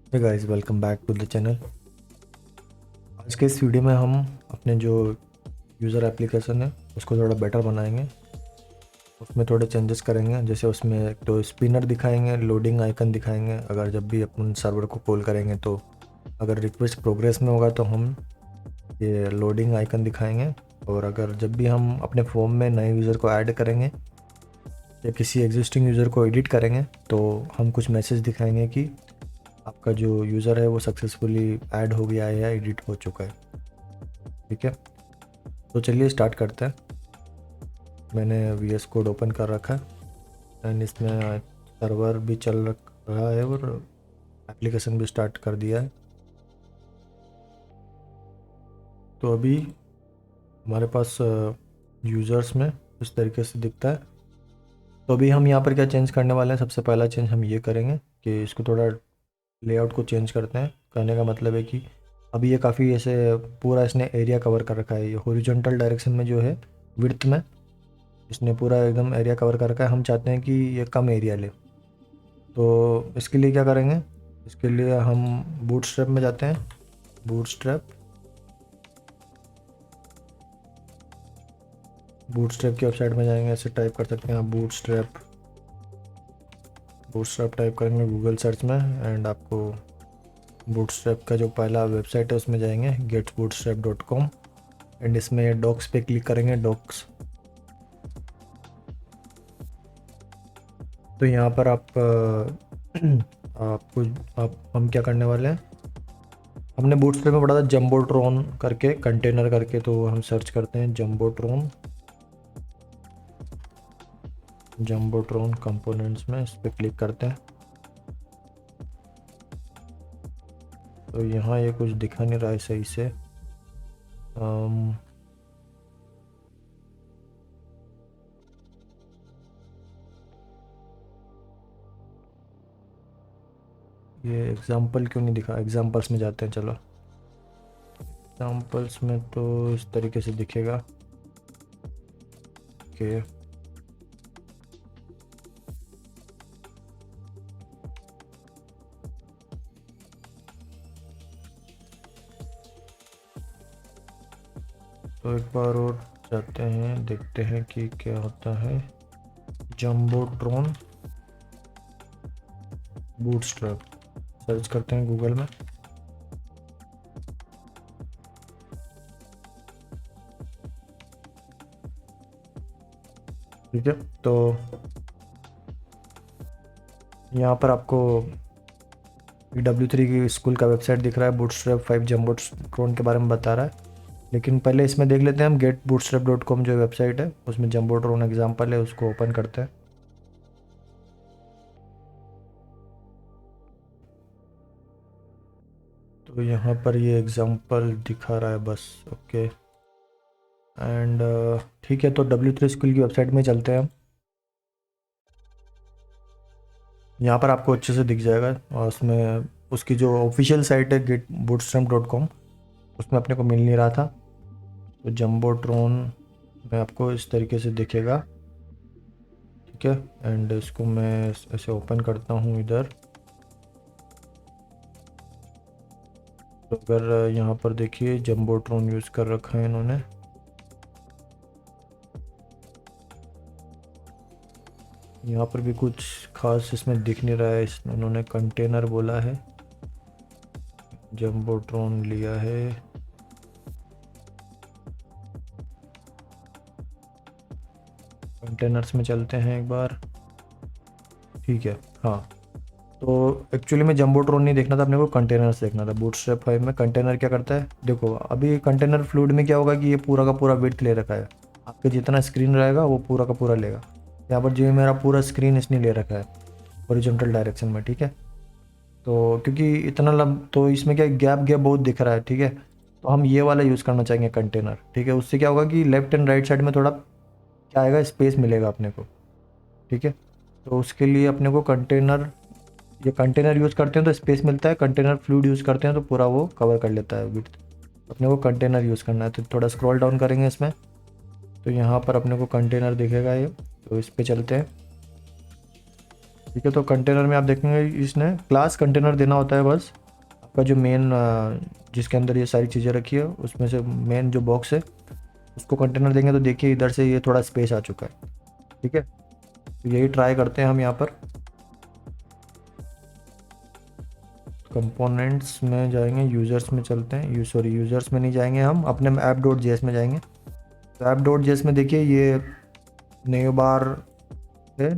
Hey guys, welcome back to the channel. आज के इस वीडियो में हम अपने जो यूज़र एप्लीकेशन है उसको थोड़ा बेटर बनाएंगे। उसमें थोड़े चेंजेस करेंगे, जैसे उसमें एक तो स्पिनर दिखाएंगे, लोडिंग आइकन दिखाएंगे। अगर जब भी अपन सर्वर को कॉल करेंगे तो अगर रिक्वेस्ट प्रोग्रेस में होगा तो हम ये लोडिंग आइकन दिखाएंगे। और अगर जब भी हम अपने फॉर्म में नए यूज़र को ऐड करेंगे या किसी एग्जिस्टिंग यूज़र को एडिट करेंगे तो हम कुछ मैसेज दिखाएंगे कि आपका जो यूज़र है वो सक्सेसफुली ऐड हो गया है या एडिट हो चुका है। ठीक है, तो चलिए स्टार्ट करते हैं। मैंने VS कोड ओपन कर रखा है एंड इसमें सर्वर भी चल रहा है और एप्लीकेशन भी स्टार्ट कर दिया है। तो अभी हमारे पास यूज़र्स में इस तरीके से दिखता है। तो अभी हम यहाँ पर क्या चेंज करने वाले हैं, सबसे पहला चेंज हम ये करेंगे कि इसको थोड़ा लेआउट को चेंज करते हैं। कहने का मतलब है कि अभी ये काफ़ी ऐसे पूरा इसने एरिया कवर कर रखा है। ये हॉरिजॉन्टल डायरेक्शन में जो है, विड्थ में इसने पूरा एकदम एरिया कवर कर रखा है। हम चाहते हैं कि ये कम एरिया ले। तो इसके लिए क्या करेंगे, इसके लिए हम बूटस्ट्रैप में जाते हैं। बूटस्ट्रैप बूटस्ट्रैप की वेबसाइट में जाएंगे, ऐसे टाइप कर सकते हैं आप बूटस्ट्रैप। बूटस्ट्रैप टाइप करेंगे गूगल सर्च में एंड आपको बूटस्ट्रैप का जो पहला वेबसाइट है उसमें जाएंगे, getbootstrap.com। एंड इसमें डॉक्स पे क्लिक करेंगे, डॉक्स। तो यहाँ पर आपको हम क्या करने वाले हैं, हमने बूटस्ट्रैप में पढ़ा था जम्बोट्रॉन करके, कंटेनर करके। तो हम सर्च करते हैं जम्बोट्रॉन कंपोनेंट्स में, इस पर क्लिक करते हैं। तो यहाँ ये कुछ दिखा नहीं रहा है सही से। ये एग्जाम्पल क्यों नहीं दिखा, एग्जाम्पल्स में जाते हैं। चलो एग्जाम्पल्स में तो इस तरीके से दिखेगा। ओके, तो एक बार और जाते हैं, देखते हैं कि क्या होता है। जम्बोट्रॉन बूटस्ट्रैप सर्च करते हैं गूगल में। ठीक है, तो यहाँ पर आपको W3 की स्कूल का वेबसाइट दिख रहा है। बूटस्ट्रैप 5 जम्बोट्रॉन के बारे में बता रहा है, लेकिन पहले इसमें देख लेते हैं हम। getbootstrap.com जो वेबसाइट है उसमें जम्बोट्रॉन एग्जाम्पल है, उसको ओपन करते हैं। तो यहाँ पर ये एग्जाम्पल दिखा रहा है बस। ओके एंड ठीक है, तो W3 स्कूल की वेबसाइट में चलते हैं हम। यहाँ पर आपको अच्छे से दिख जाएगा और उसमें उसकी जो ऑफिशियल साइट है getbootstrap.com, उसमें अपने को मिल नहीं रहा था। तो जम्बोट्रॉन में आपको इस तरीके से दिखेगा। ठीक है, एंड इसको मैं ऐसे ओपन करता हूँ इधर। तो अगर यहाँ पर देखिए जम्बोट्रॉन यूज़ कर रखा है इन्होंने। यहाँ पर भी कुछ खास इसमें दिख नहीं रहा है। उन्होंने कंटेनर बोला है, जम्बोट्रॉन लिया है। कंटेनर्स में चलते हैं एक बार। ठीक है, हाँ, तो एक्चुअली में जम्बोट्रॉन नहीं देखना था अपने को, कंटेनर्स देखना था। बूटस्ट्रैप 5 में कंटेनर क्या करता है, देखो अभी कंटेनर फ्लूइड में क्या होगा कि ये पूरा का पूरा विड्थ ले रखा है। आपके जितना स्क्रीन रहेगा वो पूरा का पूरा लेगा। यहाँ पर जो मेरा पूरा स्क्रीन इसने ले रखा है हॉरिजॉन्टल डायरेक्शन में। ठीक है, तो क्योंकि इतना तो इसमें क्या गैप गैप बहुत दिख रहा है। ठीक है, तो हम ये वाला यूज़ करना चाहेंगे कंटेनर। ठीक है, उससे क्या होगा कि लेफ्ट एंड राइट साइड में थोड़ा क्या आएगा, स्पेस मिलेगा अपने को। ठीक है, तो उसके लिए अपने को कंटेनर, ये कंटेनर यूज़ करते हैं तो स्पेस मिलता है, कंटेनर फ्लूइड यूज़ करते हैं तो पूरा वो कवर कर लेता है विड्थ। अपने को कंटेनर यूज़ करना है, तो थोड़ा स्क्रॉल डाउन करेंगे इसमें तो यहाँ पर अपने को कंटेनर दिखेगा ये। तो इस पे चलते हैं। ठीक है, तो कंटेनर में आप देखेंगे इसने क्लास कंटेनर देना होता है बस। आपका जो मेन जिसके अंदर ये सारी चीज़ें रखी है उसमें से मेन जो बॉक्स है उसको कंटेनर देंगे तो देखिए इधर से ये थोड़ा स्पेस आ चुका है। ठीक है, तो यही ट्राई करते हैं हम यहाँ पर। कंपोनेंट्स में जाएंगे, यूज़र्स में चलते हैं, सॉरी यूज़र्स में नहीं जाएंगे, हम अपने ऐप डॉट जेएस में जाएंगे। तो ऐप डॉट जेएस में देखिए ये नेव बार है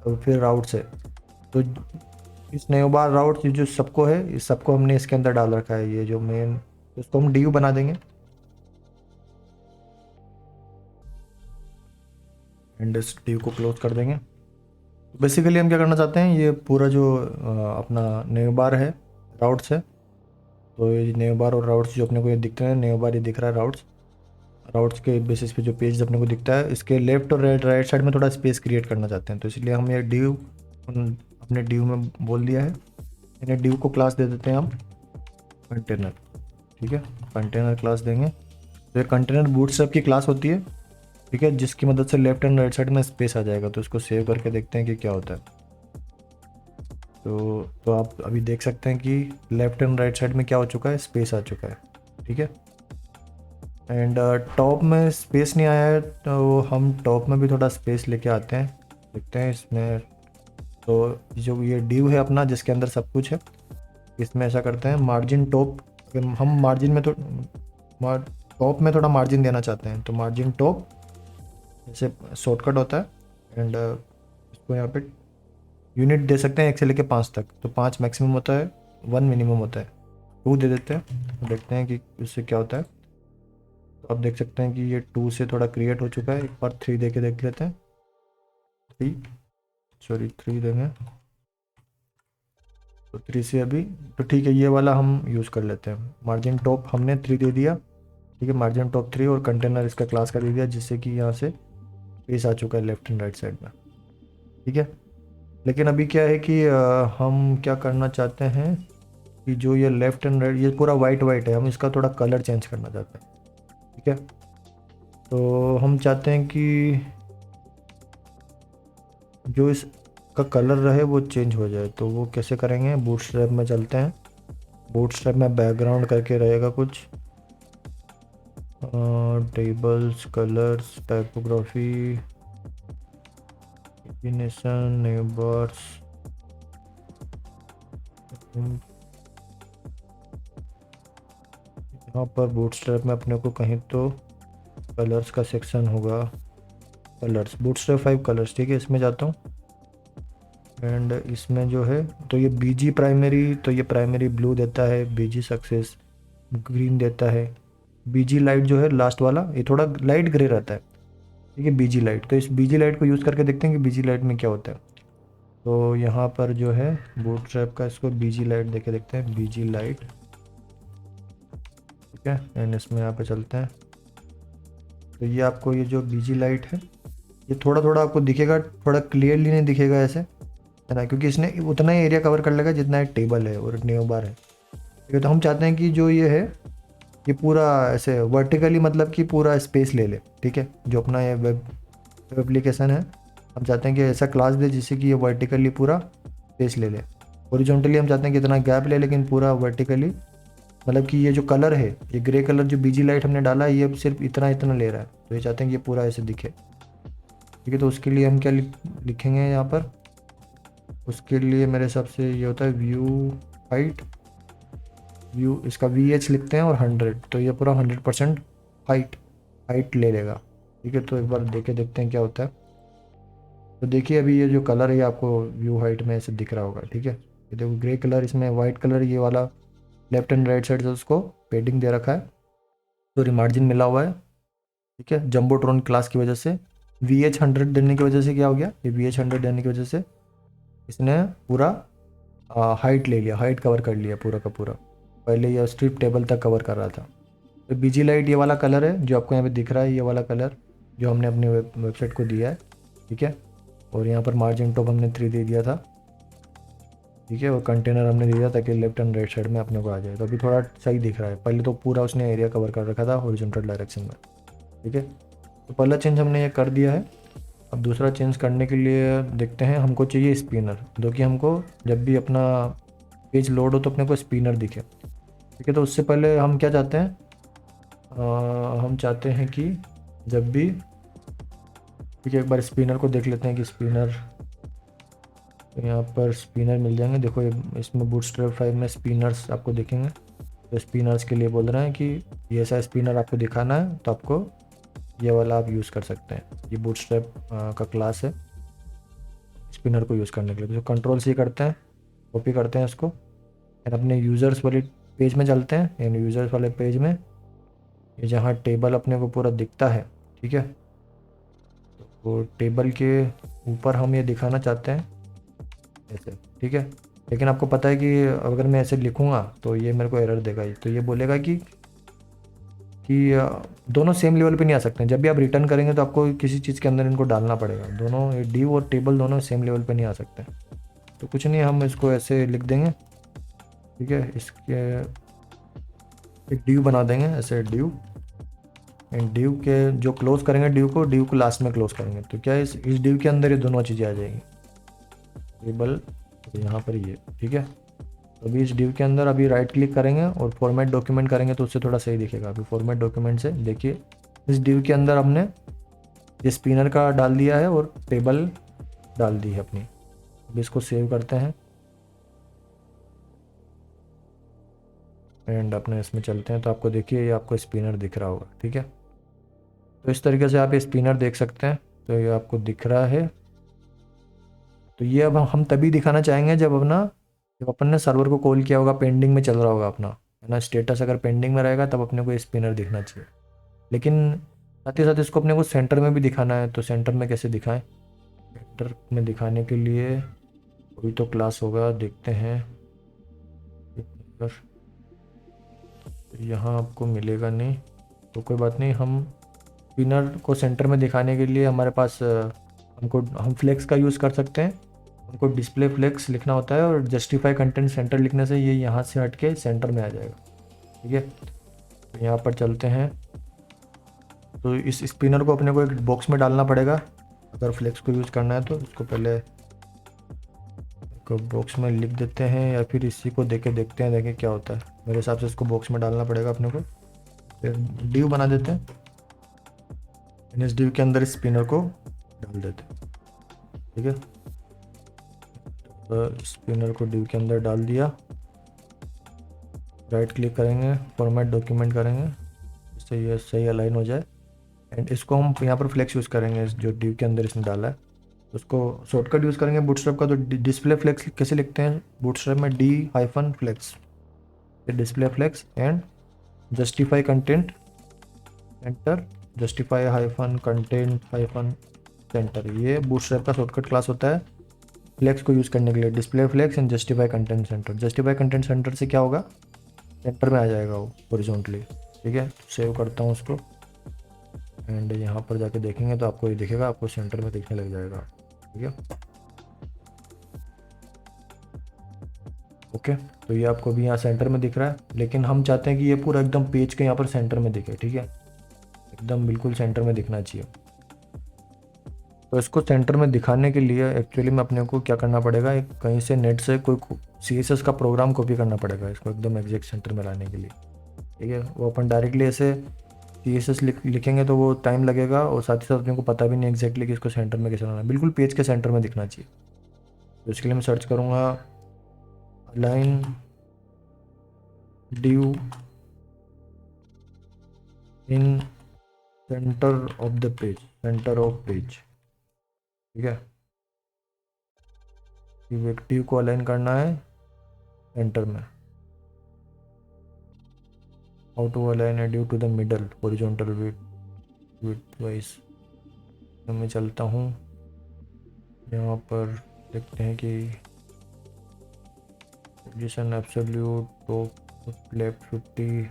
और फिर राउट्स है। तो इस नेव बार राउट्स जो सबको है, इस सबको हमने इसके अंदर डाल रखा है, ये जो मेन, इसको हम डी बना देंगे एंड इस डी को क्लोज कर देंगे। बेसिकली हम क्या करना चाहते हैं, ये पूरा जो अपना नेव बार है, राउट्स है, तो ये नेव बार और राउट्स जो अपने को ये दिखते हैं, नेव बार ये दिख रहा है, राउट्स के बेसिस पे जो पेज अपने को दिखता है, इसके लेफ्ट और राइट साइड में थोड़ा स्पेस क्रिएट करना चाहते हैं, तो इसलिए हम ये ड्यू अपने ड्यू में बोल दिया है। इन्हें ड्यू को क्लास दे देते हैं हम कंटेनर। ठीक है, कंटेनर क्लास देंगे। तो ये कंटेनर बूटस्ट्रैप की क्लास होती है, ठीक है, जिसकी मदद से लेफ्ट एंड राइट साइड में स्पेस आ जाएगा। तो इसको सेव करके देखते हैं कि क्या होता है। तो आप अभी देख सकते हैं कि लेफ्ट एंड राइट साइड में क्या हो चुका है, स्पेस आ चुका है। ठीक है, एंड टॉप में स्पेस नहीं आया है, तो हम टॉप में भी थोड़ा स्पेस लेके आते हैं, देखते हैं इसमें। तो जो ये ड्यू है अपना जिसके अंदर सब कुछ है, इसमें ऐसा करते हैं मार्जिन टॉप, हम मार्जिन में तो टॉप में थोड़ा मार्जिन देना चाहते हैं, तो मार्जिन टॉप जैसे शॉर्टकट होता है, एंड इसको यहाँ पे यूनिट दे सकते हैं 1 से लेके 5 तक। तो 5 मैक्सिमम होता है, 1 मिनिमम होता है, 2 दे देते हैं, तो देखते हैं कि इससे क्या होता है। तो आप देख सकते हैं कि ये 2 से थोड़ा क्रिएट हो चुका है। एक बार 3 दे के देख लेते हैं, 3 देंगे, तो 3 से अभी तो ठीक है, ये वाला हम यूज़ कर लेते हैं। मार्जिन टॉप हमने 3 दे दिया, ठीक है, मार्जिन टॉप 3, और कंटेनर इसका क्लास का दे दिया, जिससे कि यहाँ से स्पेस आ चुका है लेफ्ट एंड राइट साइड में। ठीक है, लेकिन अभी क्या है कि हम क्या करना चाहते हैं कि जो ये लेफ्ट एंड राइट, ये पूरा वाइट वाइट है, हम इसका थोड़ा कलर चेंज करना चाहते हैं। ठीक है, तो हम चाहते हैं कि जो इसका कलर रहे वो चेंज हो जाए। तो वो कैसे करेंगे, बूटस्ट्रैप में चलते हैं। बूटस्ट्रैप में बैकग्राउंड करके रहेगा कुछ, tables, colours, typography, definition, neighbours, यहाँ पर बूटस्ट्रैप में अपने को कहीं तो कलर्स का सेक्शन होगा, कलर्स, बूटस्ट्रैप 5 कलर्स। ठीक है, इसमें जाता हूँ, एंड इसमें जो है तो ये बीजी प्राइमरी, तो ये प्राइमरी ब्लू देता है, बीजी सक्सेस ग्रीन देता है, बीजी लाइट जो है लास्ट वाला ये थोड़ा लाइट ग्रे रहता है। ठीक है, बीजी लाइट, तो इस बीजी लाइट को यूज़ करके देखते हैं कि बीजी लाइट में क्या होता है। तो यहाँ पर जो है बूटस्ट्रैप का, इसको बीजी लाइट देके देखते हैं, बीजी लाइट। ठीक है, एंड इसमें यहाँ पे चलते हैं। तो ये आपको ये जो बीजी लाइट है ये थोड़ा थोड़ा आपको दिखेगा, थोड़ा क्लियरली नहीं दिखेगा ऐसे, है ना, क्योंकि इसने उतना ही एरिया कवर कर लेगा जितना एक टेबल है और नेव बार है। ठीक है, तो हम चाहते हैं कि जो ये है ये पूरा ऐसे वर्टिकली, मतलब कि पूरा स्पेस ले ले। ठीक है, जो अपना ये वेब एप्लीकेशन है, हम चाहते हैं कि ऐसा क्लास दे जिससे कि ये वर्टिकली पूरा स्पेस ले ले। हॉरिजॉन्टली हम चाहते हैं कि इतना गैप ले, लेकिन पूरा वर्टिकली, मतलब कि ये जो कलर है, ये ग्रे कलर जो बीजी लाइट हमने डाला है, ये सिर्फ इतना इतना ले रहा है, तो ये चाहते हैं कि ये पूरा ऐसे दिखे। ठीक है, तो उसके लिए हम क्या लिखेंगे यहाँ पर, उसके लिए मेरे हिसाब से ये होता है व्यू हाइट, व्यू इसका VH लिखते हैं और 100, तो ये पूरा 100% हाइट ले लेगा। ठीक है, तो एक बार देखे देखते हैं क्या होता है। तो देखिए अभी ये जो कलर है आपको व्यू हाइट में ऐसे दिख रहा होगा। ठीक है, ये देखो ग्रे कलर, इसमें वाइट कलर, ये वाला लेफ्ट एंड राइट साइड से उसको पेडिंग दे रखा है, तो मार्जिन मिला हुआ है। ठीक है, जम्बोट्रॉन क्लास की वजह से VH 100 देने की वजह से क्या हो गया, ये VH 100 देने की वजह से इसने पूरा हाइट ले लिया, हाइट कवर कर लिया पूरा का पूरा। पहले ये स्ट्रिप टेबल तक कवर कर रहा था। तो बीजी लाइट ये वाला कलर है जो आपको यहाँ पे दिख रहा है, ये वाला कलर जो हमने अपने वेबसाइट को दिया है। ठीक है, और यहाँ पर मार्जिन टॉप हमने 3 दे दिया था। ठीक है, और कंटेनर हमने दिया ताकि लेफ्ट एंड राइट साइड में अपने को आ जाए। तो अभी थोड़ा सही दिख रहा है, पहले तो पूरा उसने एरिया कवर कर रखा था हॉरिजॉन्टल डायरेक्शन में। ठीक है, तो पहला चेंज हमने ये कर दिया है। अब दूसरा चेंज करने के लिए देखते हैं, हमको चाहिए स्पिनर, जो कि हमको जब भी अपना पेज लोड हो तो अपने को स्पिनर दिखे, ठीक है। तो उससे पहले हम क्या चाहते हैं, हम चाहते हैं कि जब भी, ठीक है, एक बार स्पिनर को देख लेते हैं कि स्पिनर, यहाँ पर स्पिनर मिल जाएंगे। देखो इसमें बूटस्ट्रैप 5 में स्पिनर्स आपको दिखेंगे। तो स्पिनर्स के लिए बोल रहे हैं कि ये ऐसा स्पिनर आपको दिखाना है तो आपको ये वाला आप यूज़ कर सकते हैं। ये बूटस्ट्रैप का क्लास है स्पिनर को यूज़ करने के लिए। तो कंट्रोल सी करते हैं, कॉपी करते हैं इसको, एंड अपने यूज़र्स वाले पेज में चलते हैं। एंड यूज़र्स वाले पेज में ये जहाँ टेबल अपने को पूरा दिखता है, ठीक है, तो टेबल के ऊपर हम ये दिखाना चाहते हैं ऐसे, ठीक है। लेकिन आपको पता है कि अगर मैं ऐसे लिखूँगा तो ये मेरे को एरर देगा ही। तो ये बोलेगा कि दोनों सेम लेवल पे नहीं आ सकते हैं। जब भी आप रिटर्न करेंगे तो आपको किसी चीज़ के अंदर इनको डालना पड़ेगा। दोनों ड्यू और टेबल दोनों सेम लेवल पे नहीं आ सकते। तो कुछ नहीं, हम इसको ऐसे लिख देंगे, ठीक है। इसके एक ड्यू बना देंगे ऐसे, ड्यू, एंड ड्यू के जो क्लोज करेंगे ड्यू को लास्ट में क्लोज करेंगे। तो क्या है, इस ड्यू के अंदर ये दोनों चीज़ें आ जाएंगी, टेबल यहाँ पर ये, ठीक है। तो अभी इस ड्यू के अंदर अभी राइट क्लिक करेंगे और फॉर्मेट डॉक्यूमेंट करेंगे तो उससे थोड़ा सही दिखेगा। अभी फॉर्मेट डॉक्यूमेंट से देखिए, इस ड्यू के अंदर हमने ये स्पिनर का डाल दिया है और टेबल डाल दी है अपनी। अभी इसको सेव करते हैं एंड अपने इसमें चलते हैं। तो आपको देखिए ये आपको स्पिनर दिख रहा होगा, ठीक है। तो इस तरीके से आप ये स्पिनर देख सकते हैं। तो ये आपको दिख रहा है। तो ये अब हम तभी दिखाना चाहेंगे जब अपन ने सर्वर को कॉल किया होगा, पेंडिंग में चल रहा होगा अपना, है ना। स्टेटस अगर पेंडिंग में रहेगा तब अपने को ये स्पिनर दिखना चाहिए। लेकिन साथ ही साथ इसको अपने को सेंटर में भी दिखाना है। तो सेंटर में कैसे दिखाएं, सेंटर में दिखाने के लिए कोई तो क्लास होगा, देखते हैं। यहाँ आपको मिलेगा नहीं, तो कोई बात नहीं। हम स्पिनर को सेंटर में दिखाने के लिए हमारे पास हम फ्लेक्स का यूज़ कर सकते हैं। हमको डिस्प्ले फ्लेक्स लिखना होता है और जस्टिफाई कंटेंट सेंटर लिखने से ये यहाँ से हट के सेंटर में आ जाएगा, ठीक है। तो यहाँ पर चलते हैं। तो इस स्पिनर को अपने को एक बॉक्स में डालना पड़ेगा अगर फ्लेक्स को यूज़ करना है। तो इसको पहले बॉक्स में लिख देते हैं या फिर इसी को देख के देखते हैं, देखें क्या होता है। मेरे हिसाब से इसको बॉक्स में डालना पड़ेगा अपने को। फिर ड्यू बना देते हैं, इस ड्यू के अंदर स्पिनर को डाल देते हैं, ठीक है। तो स्पिनर को ड्यू के अंदर डाल दिया, राइट क्लिक करेंगे, फॉर्मेट डॉक्यूमेंट करेंगे, इससे ये सही अलाइन हो जाए। एंड इसको हम यहाँ पर फ्लेक्स यूज़ करेंगे, जो ड्यू के अंदर इसने डाला है उसको शॉर्टकट यूज़ करेंगे बूटस्ट्रैप का। तो डिस्प्ले फ्लेक्स कैसे लिखते हैं बूटस्ट्रैप में, d flex, display flex and justify content center, justify hyphen content hyphen center. ये बूटस्ट्रैप का शॉर्टकट क्लास होता है फ्लेक्स को यूज़ करने के लिए। Display flex and justify content center. Justify content center से क्या होगा, सेंटर में आ जाएगा वो हॉरिजॉन्टली, ठीक है। सेव करता हूँ उसको एंड यहाँ पर जाके देखेंगे तो आपको ये दिखेगा, आपको सेंटर में दिखने लग जाएगा, ठीक है। ओके, तो ये आपको भी यहाँ सेंटर में दिख रहा है। लेकिन हम चाहते हैं कि ये पूरा एकदम पेज के यहाँ पर सेंटर में दिखे, ठीक है, एकदम बिल्कुल सेंटर में दिखना चाहिए। तो इसको सेंटर में दिखाने के लिए एक्चुअली में अपने को क्या करना पड़ेगा, एक कहीं से नेट से कोई CSS का प्रोग्राम कॉपी करना पड़ेगा इसको एकदम एग्जैक्ट सेंटर में लाने के लिए, ठीक है। वो अपन डायरेक्टली ऐसे CSS लिखेंगे तो वो टाइम लगेगा और साथ ही साथ अपने को पता भी नहीं एग्जैक्टली कि इसको सेंटर में कैसे लाना है। बिल्कुल पेज के सेंटर में दिखना चाहिए। तो इसके लिए मैं सर्च करूँगा align div in center of the page, center of page, ठीक है। ड्यू को अलाइन करना है सेंटर में। How to align a div to the middle horizontal width wise. मैं चलता हूँ यहाँ पर, देखते हैं कि position absolute top left 50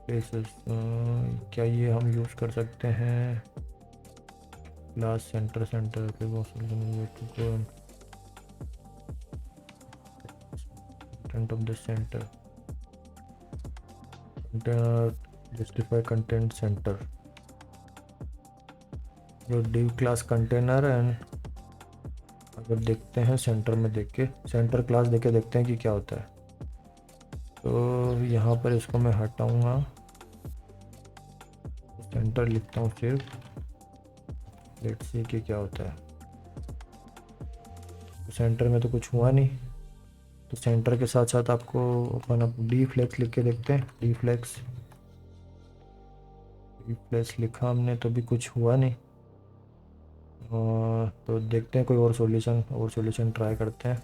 places, क्या ये हम यूज़ कर सकते हैं। क्लास सेंटर पे content of the center, container justify content center, जो div क्लास कंटेनर एंड अगर देखते हैं सेंटर में देख के, सेंटर क्लास देख के देखते हैं कि क्या होता है। तो यहाँ पर इसको मैं हटाऊँगा, सेंटर लिखता हूँ सिर्फ, लेट्स सी कि क्या होता है। तो सेंटर में तो कुछ हुआ नहीं, तो सेंटर के साथ साथ आपको अपन अब डी फ्लेक्स लिख के देखते हैं। डी फ्लेक्स लिखा हमने तो भी कुछ हुआ नहीं। तो देखते हैं कोई और सॉल्यूशन ट्राई करते हैं।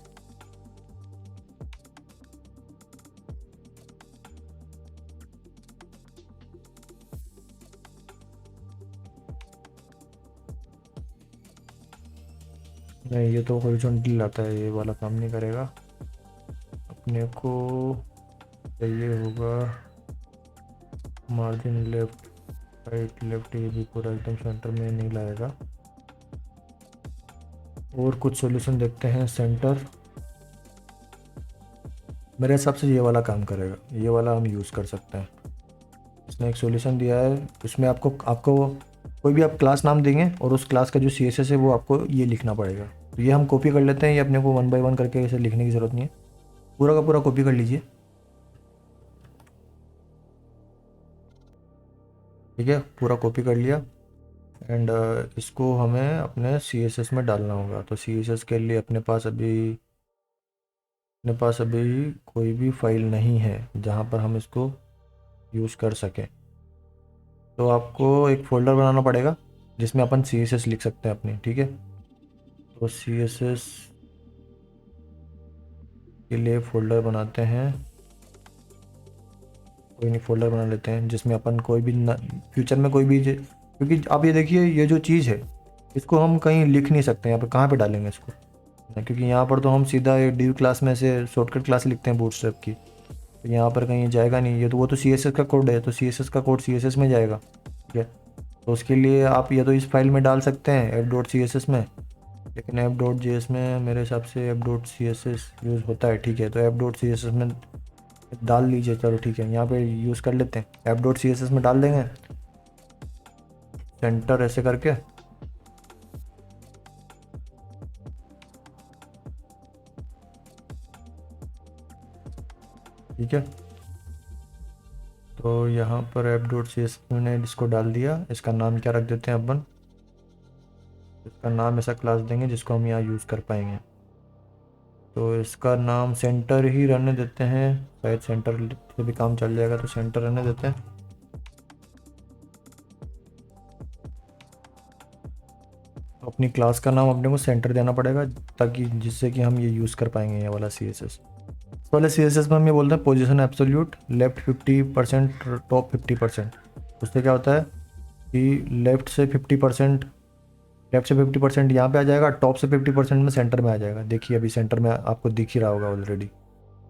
नहीं, ये तो हॉरिजॉन्टल लाता है, ये वाला काम नहीं करेगा। अपने को चाहिए होगा मार्जिन लेफ्ट राइट लेफ्ट, ये भी पूरा एकदम सेंटर में नहीं लाएगा। और कुछ सॉल्यूशन देखते हैं। सेंटर मेरे हिसाब से ये वाला काम करेगा, ये वाला हम यूज़ कर सकते हैं। इसने एक सॉल्यूशन दिया है, इसमें आपको कोई भी आप क्लास नाम देंगे और उस क्लास का जो CSS है वो आपको ये लिखना पड़ेगा। तो ये हम कॉपी कर लेते हैं, ये अपने को 1 बाय 1 करके इसे लिखने की ज़रूरत नहीं है, पूरा का पूरा कॉपी कर लीजिए। ठीक है, पूरा कॉपी कर लिया। एंड इसको हमें अपने CSS में डालना होगा। तो CSS के लिए अपने पास अभी कोई भी फाइल नहीं है जहाँ पर हम इसको यूज़ कर सकें। तो आपको एक फ़ोल्डर बनाना पड़ेगा जिसमें अपन CSS लिख सकते हैं अपनी। ठीक है, तो CSS के लिए फ़ोल्डर बनाते हैं। कोई नहीं, फ़ोल्डर बना लेते हैं जिसमें अपन कोई भी फ्यूचर में कोई भी क्योंकि आप ये देखिए, ये जो चीज़ है इसको हम कहीं लिख नहीं सकते। यहाँ पे कहाँ पे डालेंगे इसको, क्योंकि यहाँ पर तो हम सीधा ये div क्लास में से शॉर्टकट क्लास लिखते हैं बूटस्ट्रैप की, तो यहाँ पर कहीं जाएगा नहीं। ये तो वो तो CSS का कोड है, तो CSS का कोड CSS में जाएगा। ठीक है, तो उसके लिए आप या तो इस फाइल में डाल सकते हैं f.css में, लेकिन f.js में मेरे हिसाब से f.css यूज़ होता है। ठीक है, तो f.css में डाल लीजिए। चलो ठीक है, यहाँ पे यूज़ कर लेते हैं, f.css में डाल देंगे सेंटर ऐसे करके। ठीक है, तो यहाँ पर f.css मैंने इसको डाल दिया। इसका नाम क्या रख देते हैं अपन, इसका नाम ऐसा क्लास देंगे जिसको हम यहाँ यूज़ कर पाएंगे। तो इसका नाम सेंटर ही रहने देते हैं, शायद सेंटर से भी काम चल जाएगा, तो सेंटर रहने देते हैं। तो अपनी क्लास का नाम अपने को सेंटर देना पड़ेगा, ताकि जिससे कि हम ये यूज़ कर पाएंगे ये वाला CSS। इस वाले CSS में हम ये बोलते हैं पोजीशन एब्सोल्यूट लेफ्ट 50% टॉप 50%। उससे क्या होता है कि लेफ्ट से 50% यहाँ पे आ जाएगा, टॉप से 50% में सेंटर में आ जाएगा। देखिए अभी सेंटर में आपको दिख ही रहा होगा ऑलरेडी,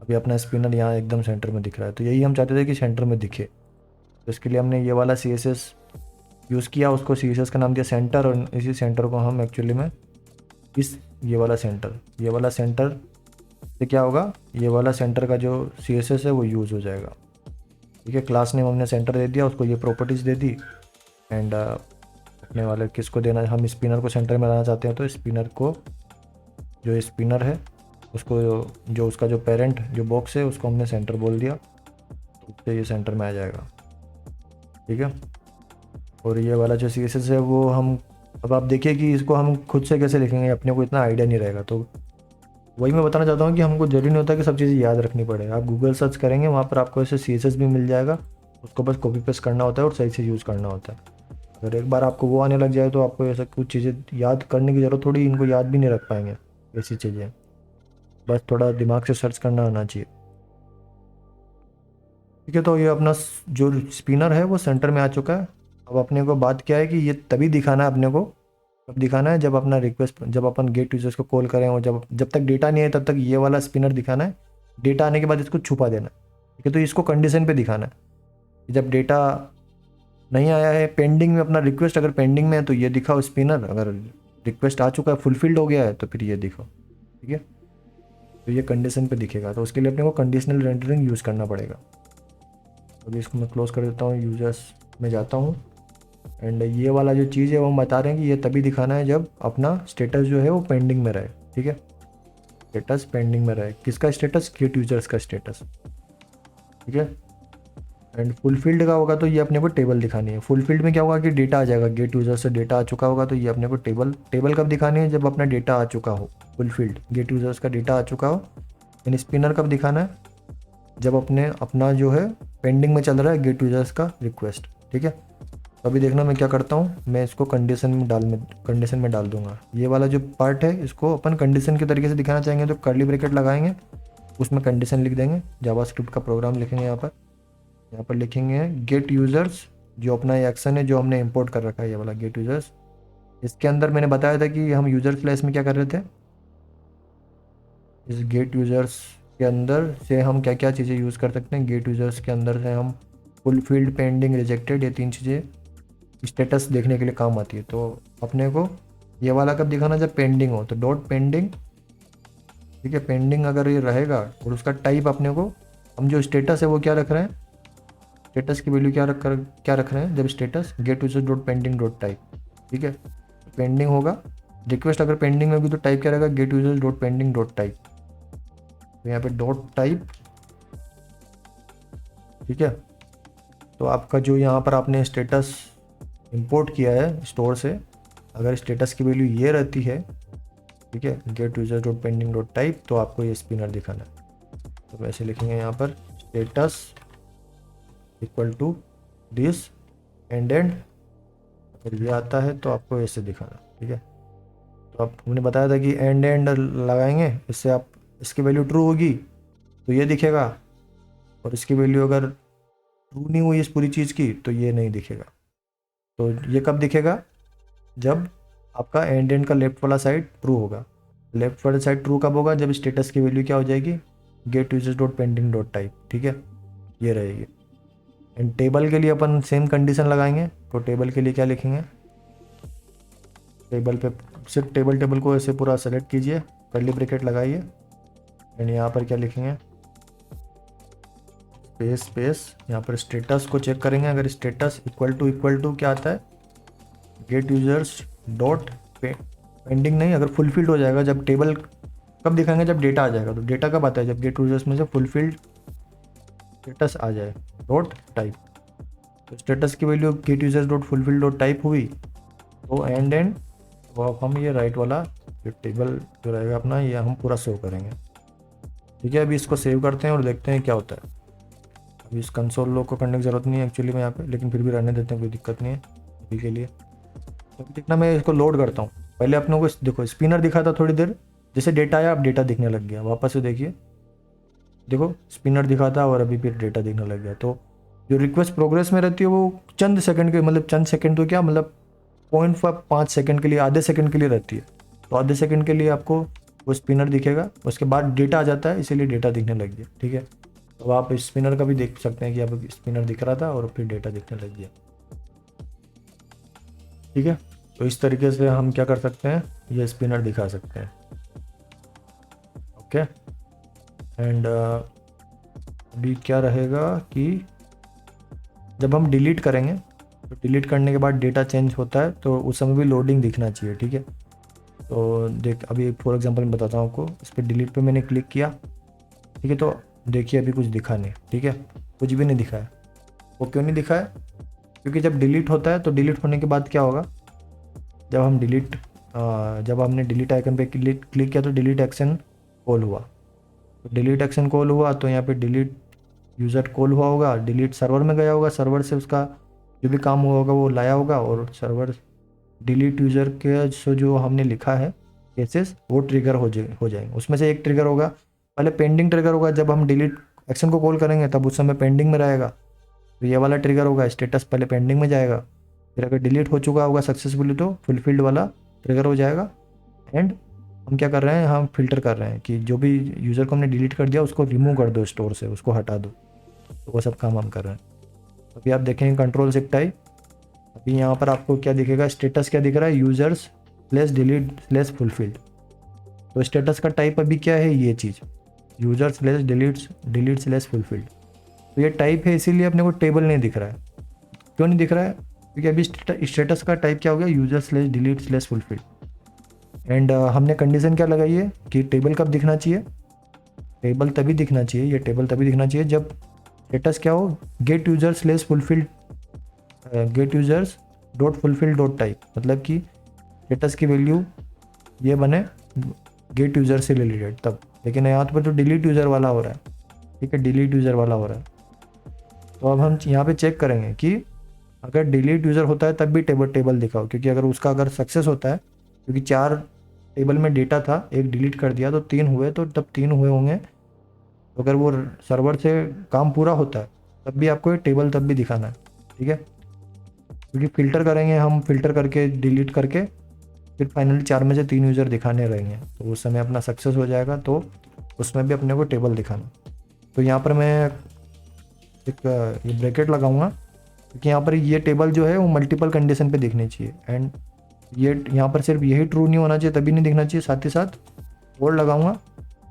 अभी अपना स्पिनर यहाँ एकदम सेंटर में दिख रहा है। तो यही हम चाहते थे कि सेंटर में दिखे, तो इसके लिए हमने ये वाला CSS यूज़ किया। उसको CSS का नाम दिया सेंटर, और इसी सेंटर को हम एक्चुअली में ये वाला सेंटर से क्या होगा, ये वाला सेंटर का जो CSS है वो यूज़ हो जाएगा। ठीक है, क्लास नेम हमने सेंटर दे दिया, उसको ये प्रॉपर्टीज़ दे दी। एंड अपने वाले किसको देना है, हम स्पिनर को सेंटर में लाना चाहते हैं, तो स्पिनर को जो स्पिनर है उसको जो उसका जो पेरेंट जो बॉक्स है उसको हमने सेंटर बोल दिया, तो उससे ये सेंटर में आ जाएगा। ठीक है, और ये वाला जो CSS है वो हम अब आप देखिए कि इसको हम खुद से कैसे लिखेंगे, अपने को इतना आइडिया नहीं रहेगा। तो वही मैं बताना चाहता हूँ कि हमको जरूरी नहीं होता कि सब चीज़ें याद रखनी पड़े। आप गूगल सर्च करेंगे, वहाँ पर आपको ऐसे CSS भी मिल जाएगा, उसको बस कॉपी पेस्ट करना होता है और सही से यूज़ करना होता है। अगर एक बार आपको वो आने लग जाए तो आपको ऐसा कुछ चीज़ें याद करने की ज़रूरत, थोड़ी इनको याद भी नहीं रख पाएंगे ऐसी चीज़ें, बस थोड़ा दिमाग से सर्च करना आना चाहिए। ठीक है, तो ये अपना जो स्पिनर है वो सेंटर में आ चुका है। अब अपने को बात क्या है कि ये तभी दिखाना है अपने को, कब दिखाना है, जब अपना रिक्वेस्ट, जब अपन गेट यूजर्स को कॉल करें, और जब तक डेटा नहीं है तब तक ये वाला स्पिनर दिखाना है। डेटा आने के बाद इसको छुपा देना है। ठीक है, तो इसको कंडीशन पे दिखाना है, जब डेटा नहीं आया है, पेंडिंग में अपना रिक्वेस्ट अगर पेंडिंग में है तो ये दिखाओ स्पिनर, अगर रिक्वेस्ट आ चुका है फुलफिल्ड हो गया है तो फिर ये दिखाओ। ठीक है, तो ये कंडीशन पे दिखेगा, तो उसके लिए अपने को कंडीशनल रेंडरिंग यूज़ करना पड़ेगा। अभी इसको मैं क्लोज कर देता हूँ, यूजर्स में जाता हूँ। एंड ये वाला जो चीज़ है वो हम बता रहे हैं कि ये तभी दिखाना है जब अपना स्टेटस जो है वो पेंडिंग में रहे। ठीक है, स्टेटस पेंडिंग में रहे, किसका स्टेटस, गेट यूजर्स का स्टेटस, ठीक है। एंड फुलफिल्ड का होगा तो ये अपने को टेबल दिखानी है। फुलफिल्ड में क्या होगा कि डेटा आ जाएगा, गेट यूजर से डेटा आ चुका होगा तो ये अपने को टेबल कब दिखानी है, जब अपना डेटा आ चुका हो, फुलफिल्ड गेट यूजर्स का डेटा आ चुका हो। एंड स्पिनर कब दिखाना है, जब अपना जो है पेंडिंग में चल रहा है गेट यूजर्स का रिक्वेस्ट, ठीक है। तो अभी देखना मैं क्या करता हूँ, मैं इसको कंडीशन में डाल दूंगा। ये वाला जो पार्ट है इसको अपन कंडीशन के तरीके से दिखाना चाहेंगे तो कर्ली ब्रैकेट लगाएंगे, उसमें कंडीशन लिख देंगे, जावास्क्रिप्ट का प्रोग्राम लिखेंगे। यहाँ पर लिखेंगे गेट यूजर्स, जो अपना एक्शन है जो हमने इंपोर्ट कर रखा है, ये वाला गेट यूजर्स। इसके अंदर मैंने बताया था कि हम यूजर क्लास में क्या कर रहे थे, इस गेट यूजर्स के अंदर से हम क्या क्या चीज़ें यूज़ कर सकते हैं। गेट यूजर्स के अंदर से हम फुलफिल्ड, पेंडिंग, रिजेक्टेड, ये 3 चीज़ें स्टेटस देखने के लिए काम आती है। तो अपने को ये वाला कब दिखाना, जब पेंडिंग हो, तो डॉट पेंडिंग, ठीक है। पेंडिंग अगर ये रहेगा और उसका टाइप अपने को, हम जो स्टेटस है वो क्या रख रहे हैं, स्टेटस की वैल्यू क्या रख रहे हैं, जब status gate user dot pending dot type, ठीक है। पेंडिंग होगा, रिक्वेस्ट अगर पेंडिंग में होगी तो टाइप क्या रहेगा, gate user dot pending dot type. तो यहाँ पे डॉट टाइप, ठीक है। तो आपका जो यहाँ पर आपने स्टेटस इंपोर्ट किया है स्टोर से, अगर स्टेटस की वैल्यू ये रहती है, ठीक है, gate user dot pending dot type, तो आपको ये स्पिनर दिखाना है। तो वैसे लिखेंगे यहाँ पर status equal to this and अगर ये आता है तो आपको ऐसे दिखाना, ठीक है। तो आप हमने बताया था कि एंड लगाएंगे, इससे आप इसकी वैल्यू ट्रू होगी तो ये दिखेगा, और इसकी वैल्यू अगर ट्रू नहीं हुई इस पूरी चीज़ की तो ये नहीं दिखेगा। तो ये कब दिखेगा, जब आपका एंड का लेफ्ट वाला साइड ट्रू होगा। लेफ्ट वाला साइड ट्रू कब होगा, जब स्टेटस की वैल्यू क्या हो जाएगी, get users dot pending dot type, ठीक है, ये रहेगी। एंड टेबल के लिए अपन सेम कंडीशन लगाएंगे। तो टेबल के लिए क्या लिखेंगे, टेबल पे सिर्फ टेबल को ऐसे पूरा सेलेक्ट कीजिए, कर्ली ब्रैकेट लगाइए, एंड यहाँ पर क्या लिखेंगे, स्पेस, यहाँ पर स्टेटस को चेक करेंगे। अगर स्टेटस इक्वल टू क्या आता है, गेट यूजर्स डॉट पेंडिंग नहीं, अगर फुलफिल्ड हो जाएगा, जब टेबल कब दिखाएंगे, जब डेटा आ जाएगा। तो डेटा कब आता है, जब गेट यूजर्स में से फुलफिल्ड स्टेटस आ जाए डॉट टाइप। तो स्टेटस की value gate users dot fulfilled dot type हुई तो एंड वो अब हम ये राइट वाला जो टेबल जो रहेगा अपना, ये हम पूरा सेव करेंगे, ठीक है। अभी इसको सेव करते हैं और देखते हैं क्या होता है। अभी इस कंसोल लॉग को करने की ज़रूरत नहीं है एक्चुअली में यहाँ पे, लेकिन फिर भी रहने देते हैं, कोई दिक्कत नहीं है अभी के लिए। तो देखना मैं इसको लोड करता हूँ। पहले अपनों को देखो स्पिनर दिखा था थोड़ी देर, जैसे डेटा आया अब डेटा दिखने लग गया। वापस से देखिए, देखो स्पिनर दिखा था और अभी फिर डेटा दिखने लग गया। तो जो रिक्वेस्ट प्रोग्रेस में रहती है वो चंद सेकंड के, मतलब चंद सेकंड तो क्या, मतलब 0.5 सेकंड के लिए, आधे सेकंड के लिए रहती है। तो आधे सेकंड के लिए आपको वो स्पिनर दिखेगा, उसके बाद डेटा आ जाता है, इसीलिए डेटा दिखने लग गया, ठीक है। तो आप स्पिनर का भी देख सकते हैं कि अब स्पिनर दिख रहा था और फिर डेटा दिखने लग गया, ठीक है। तो इस तरीके से हम क्या कर सकते हैं, ये स्पिनर दिखा सकते हैं, ओके। एंड अभी क्या रहेगा कि जब हम डिलीट करेंगे तो डिलीट करने के बाद डेटा चेंज होता है तो उस समय भी लोडिंग दिखना चाहिए, ठीक है। तो देख अभी फॉर एग्जांपल मैं बताता हूँ आपको, इस पर डिलीट पे मैंने क्लिक किया, ठीक है। तो देखिए अभी कुछ दिखा नहीं, ठीक है, कुछ भी नहीं दिखा है। वो क्यों नहीं दिखा है, क्योंकि जब डिलीट होता है तो डिलीट होने के बाद क्या होगा, जब हमने डिलीट आइकन पे क्लिक किया तो डिलीट एक्शन कॉल हुआ। तो डिलीट एक्शन कॉल हुआ तो यहाँ पे डिलीट यूज़र कॉल हुआ होगा, डिलीट सर्वर में गया होगा, सर्वर से उसका जो भी काम हुआ होगा वो लाया होगा, और सर्वर डिलीट यूज़र के जो हमने लिखा है केसेस वो ट्रिगर हो जाएंगे। उसमें से एक ट्रिगर होगा, पहले पेंडिंग ट्रिगर होगा, जब हम डिलीट एक्शन को कॉल करेंगे तब उस समय पेंडिंग में रहेगा। तो ये वाला ट्रिगर होगा, स्टेटस पहले पेंडिंग में जाएगा, फिर अगर डिलीट हो चुका होगा सक्सेसफुली तो फुलफिल्ड वाला ट्रिगर हो जाएगा। एंड हम क्या कर रहे हैं, हम फिल्टर कर रहे हैं कि जो भी यूज़र को हमने डिलीट कर दिया उसको रिमूव कर दो स्टोर से, उसको हटा दो। तो वो सब काम हम कर रहे हैं। अभी आप देखेंगे कंट्रोल शिफ्ट आई, अभी यहाँ पर आपको क्या दिखेगा, स्टेटस क्या दिख रहा है, users slash delete slash fulfilled. तो स्टेटस का टाइप अभी क्या है, ये चीज़ user slash delete slash fulfilled. तो ये टाइप है, इसीलिए अपने को टेबल नहीं दिख रहा है। क्यों नहीं दिख रहा है, क्योंकि अभी स्टेटस का टाइप क्या हो गया, user slash delete slash fulfilled. And हमने कंडीशन क्या लगाई है कि टेबल कब दिखना चाहिए, टेबल तभी दिखना चाहिए, ये टेबल तभी दिखना चाहिए जब स्टेटस क्या हो, get user slash fulfilled, get users dot fulfill dot type, मतलब कि स्टेटस की वैल्यू ये बने गेट यूजर से रिलेटेड तब। लेकिन यहाँ पर तो डिलीट यूजर वाला हो रहा है, ठीक है, डिलीट यूजर वाला हो रहा है। तो अब हम यहाँ पे चेक करेंगे कि अगर डिलीट यूजर होता है तब भी टेबल दिखाओ, क्योंकि अगर उसका अगर सक्सेस होता है, क्योंकि 4 टेबल में डेटा था, एक डिलीट कर दिया तो 3 हुए, तो तब 3 हुए होंगे। तो अगर वो सर्वर से काम पूरा होता है तब भी आपको ये टेबल तब भी दिखाना है, ठीक है, क्योंकि फ़िल्टर करेंगे हम, फ़िल्टर करके डिलीट करके फिर फाइनली 4 में से 3 यूज़र दिखाने रहेंगे, तो उस समय अपना सक्सेस हो जाएगा, तो उसमें भी अपने को टेबल दिखाना। तो यहाँ पर मैं एक ये ब्रैकेट लगाऊंगा, क्योंकि यहाँ पर ये टेबल जो है वो मल्टीपल कंडीशन पे दिखनी चाहिए, एंड ये यहाँ पर सिर्फ यही ट्रू नहीं होना चाहिए तभी नहीं दिखना चाहिए, साथ ही साथ और लगाऊंगा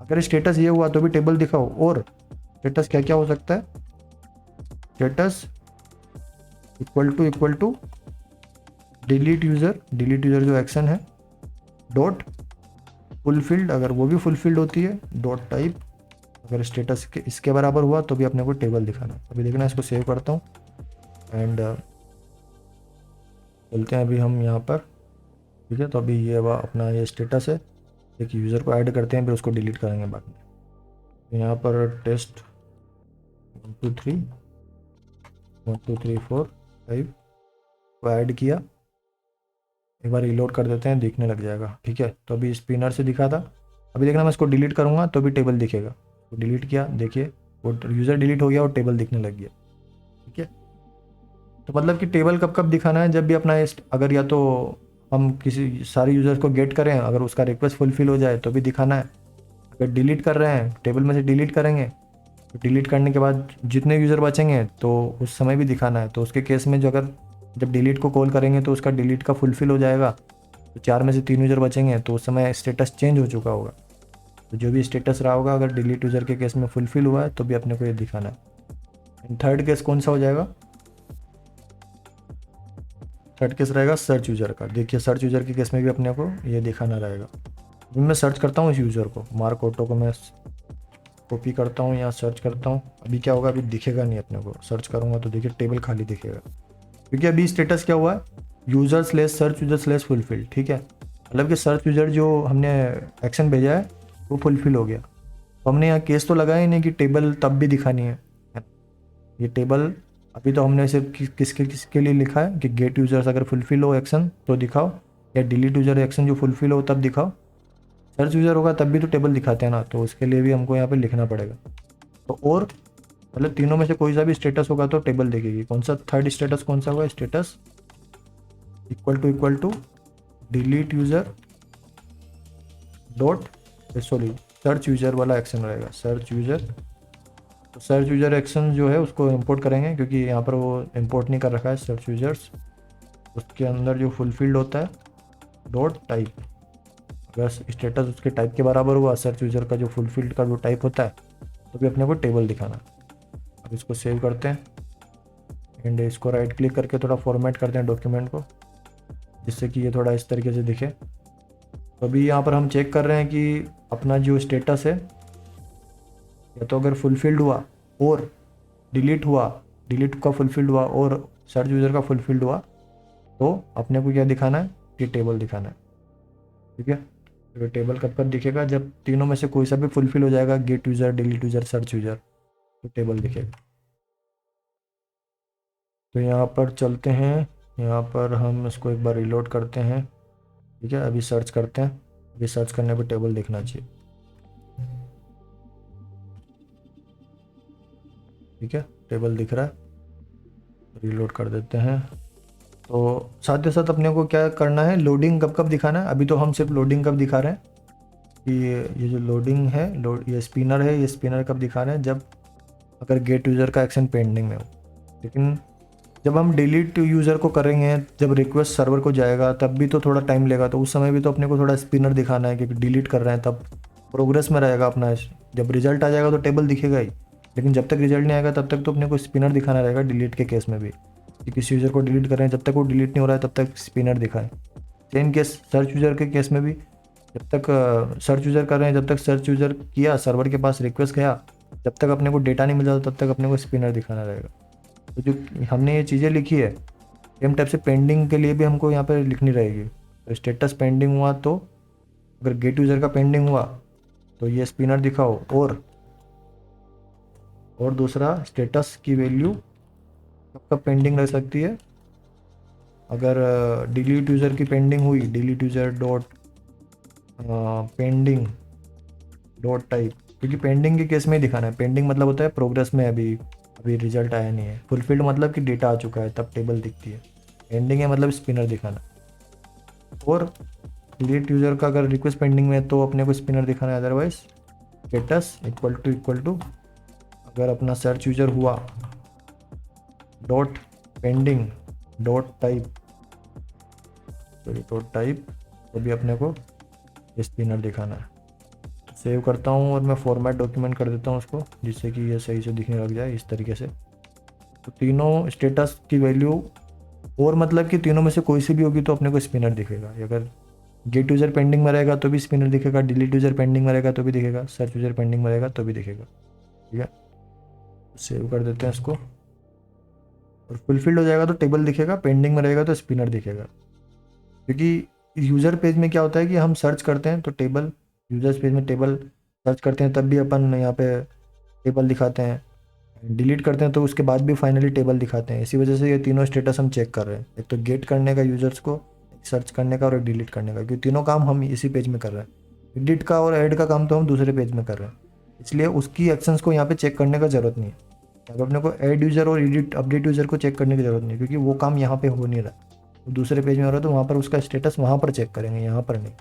अगर स्टेटस ये हुआ तो भी टेबल दिखाओ। और स्टेटस क्या क्या हो सकता है, status equal to delete user जो एक्शन है डॉट फुलफिल्ड, अगर वो भी फुलफिल्ड होती है डॉट टाइप, अगर स्टेटस के इसके बराबर हुआ तो भी अपने को टेबल दिखाना। अभी देखना, इसको सेव करता हूँ एंड चलते हैं अभी हम यहाँ पर, ठीक है। तो अभी ये अपना ये स्टेटस है, एक यूज़र को ऐड करते हैं, फिर उसको डिलीट करेंगे बाद में। तो यहाँ पर टेस्ट 1 2 3 1 2 3 4 5 को ऐड किया, एक बार रिलोड कर देते हैं, दिखने लग जाएगा, ठीक है। तो अभी स्पिनर से दिखा था, अभी देखना मैं इसको डिलीट करूँगा तो भी टेबल दिखेगा। तो डिलीट किया, देखिए वो यूज़र डिलीट हो गया और टेबल दिखने लग गया, ठीक है। तो मतलब कि टेबल कब कब दिखाना है, जब भी अपना अगर या तो हम किसी सारे यूज़र्स को गेट करें, अगर उसका रिक्वेस्ट फुलफिल हो जाए तो भी दिखाना है। अगर डिलीट कर रहे हैं, टेबल में से डिलीट करेंगे, तो डिलीट करने के बाद जितने यूज़र बचेंगे तो उस समय भी दिखाना है। तो उसके केस में जो अगर जब डिलीट को कॉल करेंगे तो उसका डिलीट का फुलफिल हो जाएगा, तो 4 में से 3 यूज़र बचेंगे, तो उस समय स्टेटस चेंज हो चुका होगा। तो जो भी स्टेटस रहा होगा अगर डिलीट यूज़र के केस में फुलफिल हुआ है तो भी अपने को ये दिखाना है। थर्ड केस कौन सा हो जाएगा, थर्ड केस रहेगा सर्च यूज़र का। देखिए सर्च यूज़र के केस में भी अपने को ये दिखाना रहेगा। अभी मैं सर्च करता हूँ इस यूज़र को, मार्क ऑटो को मैं कॉपी करता हूँ, यहाँ सर्च करता हूँ। अभी क्या होगा, अभी दिखेगा नहीं अपने को, सर्च करूँगा तो देखिए टेबल खाली दिखेगा, क्योंकि अभी स्टेटस क्या हुआ है, user slash search user slash fulfil, ठीक है। मतलब कि सर्च यूज़र जो हमने एक्शन भेजा है वो फुलफिल हो गया। तो हमने यहाँ केस तो लगाया ही नहीं कि टेबल तब भी दिखानी है। ये टेबल अभी तो हमने सिर्फ किसके लिए लिखा है कि गेट यूज़र्स अगर फुलफिल हो एक्शन तो दिखाओ, या डिलीट यूज़र एक्शन जो फुलफिल हो तब दिखाओ। सर्च यूज़र होगा तब भी तो टेबल दिखाते हैं ना, तो उसके लिए भी हमको यहाँ पे लिखना पड़ेगा। तो और मतलब तीनों में से कोई सा भी स्टेटस होगा तो टेबल दिखेगी। कौन सा थर्ड स्टेटस कौन सा होगा, status equal to delete user dot sorry search user वाला एक्शन रहेगा, सर्च यूज़र। तो सर्च यूज़र एक्शन जो है उसको इंपोर्ट करेंगे, क्योंकि यहाँ पर वो इंपोर्ट नहीं कर रखा है सर्च यूज़र्स। उसके अंदर जो फुलफिल्ड होता है डॉट टाइप, अगर स्टेटस उसके टाइप के बराबर हुआ सर्च यूज़र का जो फुलफिल्ड का जो टाइप होता है तो भी अपने को टेबल दिखाना। अब इसको सेव करते हैं एंड इसको राइट क्लिक करके थोड़ा फॉर्मेट करते हैं डॉक्यूमेंट को, जिससे कि ये थोड़ा इस तरीके से दिखे। तो अभी यहाँ पर हम चेक कर रहे हैं कि अपना जो स्टेटस है या तो अगर फुलफिल्ड हुआ और डिलीट हुआ, डिलीट का फुलफिल्ड हुआ और सर्च यूज़र का फुलफिल्ड हुआ, तो अपने को क्या दिखाना है, ये टेबल दिखाना है, ठीक है। तो टेबल कब कब दिखेगा, जब तीनों में से कोई सा भी फुलफिल हो जाएगा, gate user, delete user, search user, तो टेबल दिखेगा। तो यहाँ पर चलते हैं, यहाँ पर हम इसको एक बार रिलोड करते हैं, ठीक है। अभी सर्च करते हैं, अभी सर्च करने पर टेबल दिखना चाहिए, ठीक है, टेबल दिख रहा है। रिलोड कर देते हैं। तो साथ ही साथ अपने को क्या करना है, लोडिंग कब कब दिखाना है। अभी तो हम सिर्फ लोडिंग कब दिखा रहे हैं कि ये जो लोडिंग है, ये स्पिनर है, ये स्पिनर कब दिखा रहे हैं, जब अगर गेट यूज़र का एक्शन पेंडिंग में हो। लेकिन जब हम डिलीट यूज़र को करेंगे, जब रिक्वेस्ट सर्वर को जाएगा तब भी तो थोड़ा टाइम लेगा, तो उस समय भी तो अपने को थोड़ा स्पिनर दिखाना है, क्योंकि डिलीट कर रहे हैं तब प्रोग्रेस में रहेगा अपना। जब रिजल्ट आ जाएगा तो टेबल दिखेगा ही, लेकिन जब तक रिजल्ट नहीं आएगा तब तक तो अपने को स्पिनर दिखाना रहेगा डिलीट के केस में भी, कि किसी यूज़र को डिलीट कर रहे हैं, जब तक वो डिलीट नहीं हो रहा है तब तक स्पिनर दिखाए। सेम केस सर्च यूज़र के केस में भी, जब तक सर्च यूज़र कर रहे हैं, जब तक सर्च यूज़र किया, सर्वर के पास रिक्वेस्ट गया, जब तक अपने को डेटा नहीं मिला तब तक अपने को स्पिनर दिखाना रहेगा। तो जो हमने ये चीज़ें लिखी है सेम टाइप से पेंडिंग के लिए भी हमको यहाँ पर लिखनी रहेगी। तो स्टेटस पेंडिंग हुआ, तो अगर गेट यूज़र का पेंडिंग हुआ तो ये स्पिनर दिखाओ, और दूसरा स्टेटस की वैल्यू कब कब पेंडिंग रह सकती है। अगर डिलीट यूज़र की पेंडिंग हुई, delete user dot pending dot type, क्योंकि पेंडिंग के केस में ही दिखाना है। पेंडिंग मतलब होता है प्रोग्रेस में, अभी अभी रिजल्ट आया नहीं है। फुलफिल्ड मतलब कि डेटा आ चुका है तब टेबल दिखती है। पेंडिंग है मतलब स्पिनर दिखाना। और डिलीट यूज़र का अगर रिक्वेस्ट पेंडिंग में है तो अपने को स्पिनर दिखाना है, अदरवाइज स्टेटस इक्वल टू अगर अपना सर्च यूज़र हुआ डॉट पेंडिंग डॉट टाइप, तो भी अपने को स्पिनर दिखाना है। सेव करता हूँ और मैं फॉर्मेट डॉक्यूमेंट कर देता हूँ उसको, जिससे कि ये सही से दिखने लग जाए इस तरीके से। तो तीनों स्टेटस की वैल्यू, और मतलब कि तीनों में से कोई सी भी होगी तो अपने को स्पिनर दिखेगा। अगर गेट यूज़र पेंडिंग में रहेगा तो भी स्पिनर दिखेगा, डिलीट यूज़र पेंडिंग में रहेगा तो भी दिखेगा, सर्च यूज़र पेंडिंग में रहेगा तो भी दिखेगा। ठीक है, सेव कर देते हैं इसको। और फुलफिल्ड हो जाएगा तो टेबल दिखेगा, पेंडिंग में रहेगा तो स्पिनर दिखेगा। क्योंकि यूज़र पेज में क्या होता है कि हम सर्च करते हैं तो टेबल, यूज़र्स पेज में टेबल सर्च करते हैं तब भी अपन यहाँ पे टेबल दिखाते हैं, डिलीट करते हैं तो उसके बाद भी फाइनली टेबल दिखाते हैं। इसी वजह से ये तीनों स्टेटस हम चेक कर रहे हैं, एक तो गेट करने का यूज़र्स को, सर्च करने का, और एक डिलीट करने का, क्योंकि तीनों काम हम इसी पेज में कर रहे हैं। एडिट का और ऐड का काम तो हम दूसरे पेज में कर रहे हैं, इसलिए उसकी एक्शंस को यहाँ पे चेक करने का ज़रूरत नहीं है। अब अपने को ऐड यूज़र और एडिट अपडेट यूज़र को चेक करने की ज़रूरत नहीं है, क्योंकि वो काम यहाँ पे हो नहीं रहा, वो दूसरे पेज में हो रहा है, तो वहाँ पर उसका स्टेटस वहाँ पर चेक करेंगे, यहाँ पर नहीं।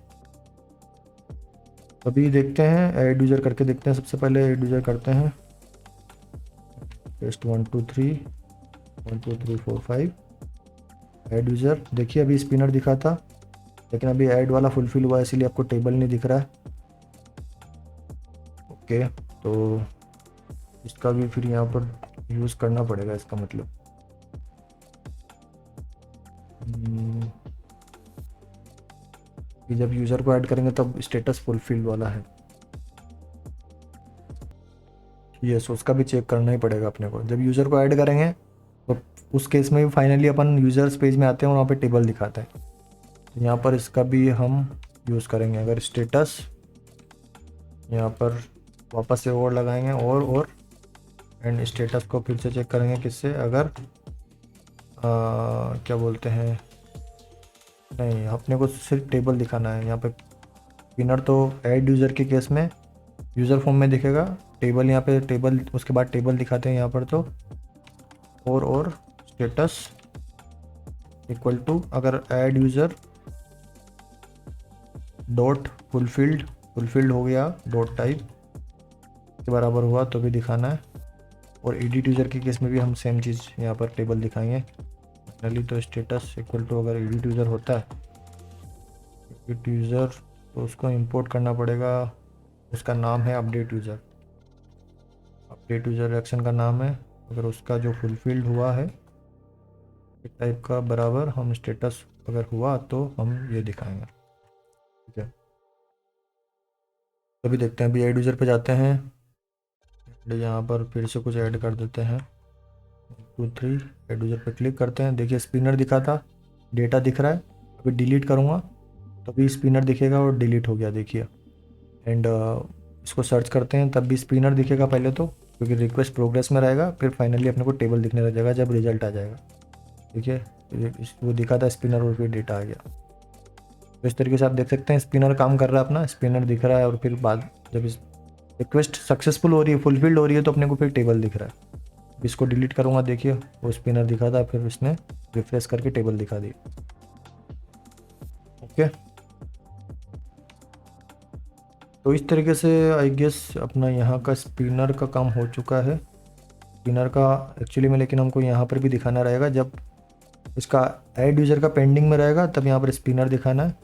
अभी देखते हैं ऐड यूज़र करके देखते हैं। सबसे पहले ऐड यूज़र करते हैं, पेस्ट 1 2 3 1 2 3 4 5 ऐड यूज़र। देखिए अभी स्पिनर दिखा था, लेकिन अभी ऐड वाला फुलफिल हुआ है, इसीलिए आपको टेबल नहीं दिख रहा है। ओके, तो इसका भी फिर यहाँ पर यूज़ करना पड़ेगा, इसका मतलब कि जब यूज़र को ऐड करेंगे तब स्टेटस फुलफिल वाला है, यस, उसका भी चेक करना ही पड़ेगा अपने को। जब यूज़र को ऐड करेंगे तो उस केस में भी फाइनली अपन यूज़र्स पेज में आते हैं और वहाँ पे टेबल दिखाता है। तो यहाँ पर इसका भी हम यूज़ करेंगे। अगर स्टेटस यहाँ पर वापस से और लगाएंगे, और एंड स्टेटस को फिर से चेक करेंगे किससे, अगर क्या बोलते हैं, नहीं, अपने को सिर्फ टेबल दिखाना है यहाँ पे। स्पिनर तो ऐड यूज़र के केस में यूज़र फॉर्म में दिखेगा, टेबल यहाँ पे टेबल, उसके बाद टेबल दिखाते हैं यहाँ पर। तो और स्टेटस इक्वल टू अगर ऐड यूज़र डॉट फुलफिल्ड हो गया डॉट टाइप के बराबर हुआ तो भी दिखाना है। और एडिट यूज़र के केस में भी हम सेम चीज़ यहाँ पर टेबल दिखाएंगे फाइनली। तो स्टेटस इक्वल टू अगर एडिट यूज़र होता है, एडिट यूज़र, तो उसको इंपोर्ट करना पड़ेगा, उसका नाम है update user, update user action का नाम है। अगर उसका जो फुलफिल्ड हुआ है टाइप का बराबर हम स्टेटस अगर हुआ तो हम ये दिखाएंगे। ठीक है, अभी देखते हैं। अभी ऐड यूज़र पे जाते हैं, यहाँ पर फिर से कुछ ऐड कर देते हैं, 2 3 ऐड यूज़र पे क्लिक करते हैं। देखिए स्पिनर दिखा था, डेटा दिख रहा है। अभी डिलीट करूँगा तो भी स्पिनर दिखेगा और डिलीट हो गया, देखिए। एंड इसको सर्च करते हैं तब भी स्पिनर दिखेगा पहले तो, क्योंकि रिक्वेस्ट प्रोग्रेस में रहेगा, फिर फाइनली अपने को टेबल दिखने लग जाएगा जब रिजल्ट आ जाएगा। ठीक है, वो दिखा था स्पिनर और फिर डेटा आ गया। तो इस तरीके से आप देख सकते हैं स्पिनर काम कर रहा है अपना, स्पिनर दिख रहा है, और फिर बाद जब इस रिक्वेस्ट सक्सेसफुल हो रही है, फुलफिल्ड हो रही है, तो अपने को फिर टेबल दिख रहा है। इसको डिलीट करूँगा, देखिए वो स्पिनर दिखा था, फिर इसने रिफ्रेश करके टेबल दिखा दिया। ओके, तो इस तरीके से आई गेस अपना यहाँ का स्पिनर का काम हो चुका है। स्पिनर का एक्चुअली में, लेकिन हमको यहाँ पर भी दिखाना रहेगा, जब इसका ऐड यूज़र का पेंडिंग में रहेगा तब यहाँ पर स्पिनर दिखाना है,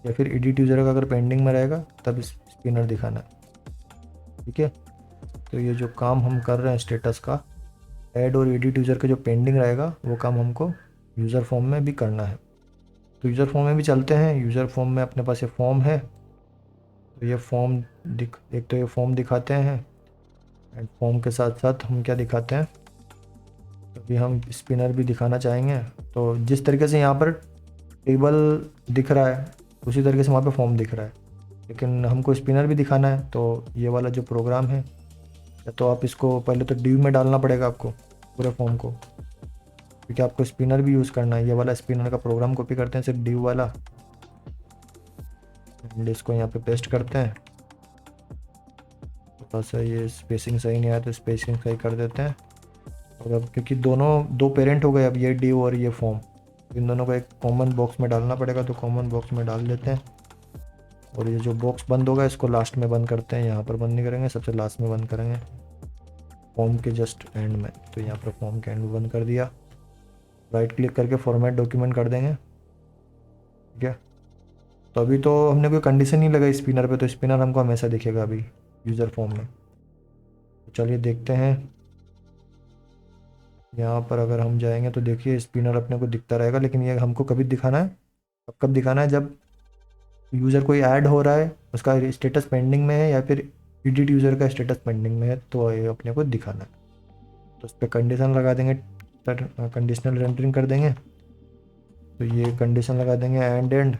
या फिर एडिट यूज़र का अगर पेंडिंग में रहेगा तब स्पिनर दिखाना है। ठीक है, तो ये जो काम हम कर रहे हैं स्टेटस का, ऐड और एडिट यूज़र का जो पेंडिंग रहेगा वो काम हमको यूज़र फॉर्म में भी करना है। तो यूज़र फॉर्म में भी चलते हैं। यूज़र फॉर्म में अपने पास ये फॉर्म है, तो ये फॉर्म एक तो ये फॉर्म दिखाते हैं, एंड फॉर्म के साथ साथ हम क्या दिखाते हैं, अभी हम स्पिनर भी दिखाना चाहेंगे। तो जिस तरीके से यहाँ पर टेबल दिख रहा है उसी तरीके से वहाँ पे फॉर्म दिख रहा है, लेकिन हमको स्पिनर भी दिखाना है। तो ये वाला जो प्रोग्राम है, या तो आप इसको पहले तो डिव में डालना पड़ेगा आपको पूरे फॉर्म को, क्योंकि आपको स्पिनर भी यूज़ करना है। ये वाला स्पिनर का प्रोग्राम कॉपी करते हैं सिर्फ डिव वाला, एंड इसको यहाँ पे पेस्ट करते हैं। थोड़ा सा ये स्पेसिंग सही नहीं आया तो स्पेसिंग सही कर देते हैं। और अब क्योंकि दोनों दो पेरेंट हो गए, अब ये डिव और ये फॉर्म, इन दोनों को एक कॉमन बॉक्स में डालना पड़ेगा, तो कॉमन बॉक्स में डाल देते हैं। और ये जो बॉक्स बंद होगा इसको लास्ट में बंद करते हैं, यहाँ पर बंद नहीं करेंगे, सबसे लास्ट में बंद करेंगे, फॉर्म के जस्ट एंड में। तो यहाँ पर फॉर्म के एंड में बंद कर दिया। राइट क्लिक करके फॉर्मेट डॉक्यूमेंट कर देंगे, ठीक है। तो अभी तो हमने कोई कंडीशन नहीं लगाई स्पिनर पे, तो स्पिनर हमको हमेशा दिखेगा अभी यूज़र फॉर्म में। तो चलिए देखते हैं, यहाँ पर अगर हम जाएंगे तो देखिए स्पिनर अपने को दिखता रहेगा, लेकिन ये हमको कभी दिखाना है, अब कब दिखाना है, जब यूज़र कोई ऐड हो रहा है उसका स्टेटस पेंडिंग में है या फिर एडिट यूज़र का स्टेटस पेंडिंग में है, तो ये अपने को दिखाना है। तो उस पर कंडीशन लगा देंगे, कंडीशनल रेंडरिंग कर देंगे। तो ये कंडीशन लगा देंगे एंड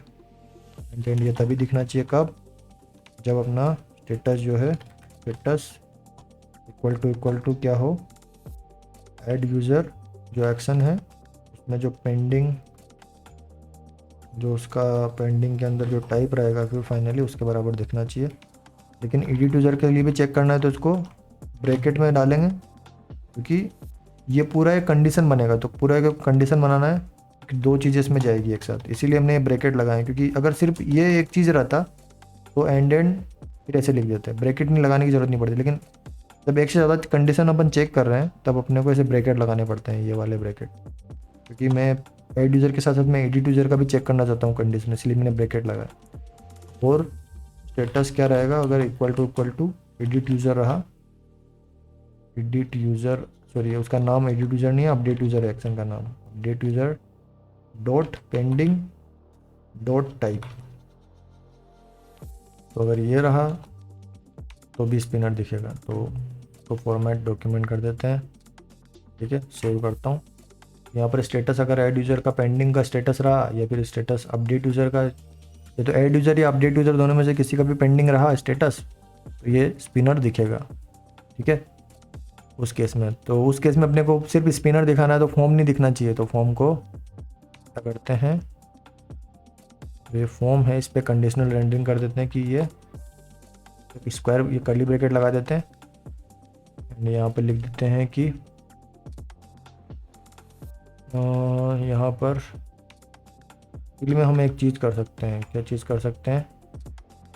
ये तभी दिखना चाहिए कब, जब अपना स्टेटस जो है, स्टेटस इक्वल टू क्या हो, ऐड यूज़र जो एक्शन है उसमें जो पेंडिंग, जो उसका पेंडिंग के अंदर जो टाइप रहेगा फिर फाइनली उसके बराबर दिखना चाहिए। लेकिन एडिट यूज़र के लिए भी चेक करना है तो उसको ब्रैकेट में डालेंगे, क्योंकि ये पूरा एक कंडीशन बनेगा। तो पूरा एक कंडीशन बनाना है कि दो चीज़ें इसमें जाएगी एक साथ, इसीलिए हमने ये ब्रैकेट लगाए, क्योंकि अगर सिर्फ ये एक चीज़ रहता तो एंड फिर ऐसे लिख देते हैं, ब्रैकेट नहीं लगाने की ज़रूरत नहीं पड़ती। लेकिन जब एक से ज़्यादा कंडीशन अपन चेक कर रहे हैं तब अपने को ऐसे ब्रैकेट लगाने पड़ते हैं, ये वाले ब्रैकेट, क्योंकि मैं ऐड यूज़र के साथ साथ मैं एडिट यूज़र का भी चेक करना चाहता हूँ कंडीशन, इसलिए मैंने ब्रैकेट लगाया। और स्टेटस क्या रहेगा, अगर इक्वल टू एडिट यूज़र रहा, एडिट यूज़र सॉरी उसका नाम एडिट यूज़र नहीं है, अपडेट यूज़र एक्शन का नाम, update user dot pending dot type. तो अगर ये रहा तो भी स्पिनर दिखेगा। तो फॉर्मेट डॉक्यूमेंट कर देते हैं, ठीक है, सेव करता हूँ। यहाँ पर स्टेटस अगर ऐड यूज़र का पेंडिंग का स्टेटस रहा या फिर स्टेटस अपडेट यूज़र का, ये तो ऐड यूज़र या अपडेट यूज़र दोनों में से किसी का भी पेंडिंग रहा स्टेटस, तो ये स्पिनर दिखेगा, ठीक है, उस केस में। तो उस केस में अपने को सिर्फ स्पिनर दिखाना है, तो फॉर्म नहीं दिखना चाहिए। तो फॉर्म को क्या करते हैं, ये फॉर्म है, इस पर कंडीशनल रेंडरिंग कर देते हैं कि ये स्क्वायर, ये कर्ली ब्रैकेट लगा देते हैं। यहाँ पे लिख देते हैं कि यहाँ पर इसलिए में हम एक चीज़ कर सकते हैं, क्या चीज़ कर सकते हैं,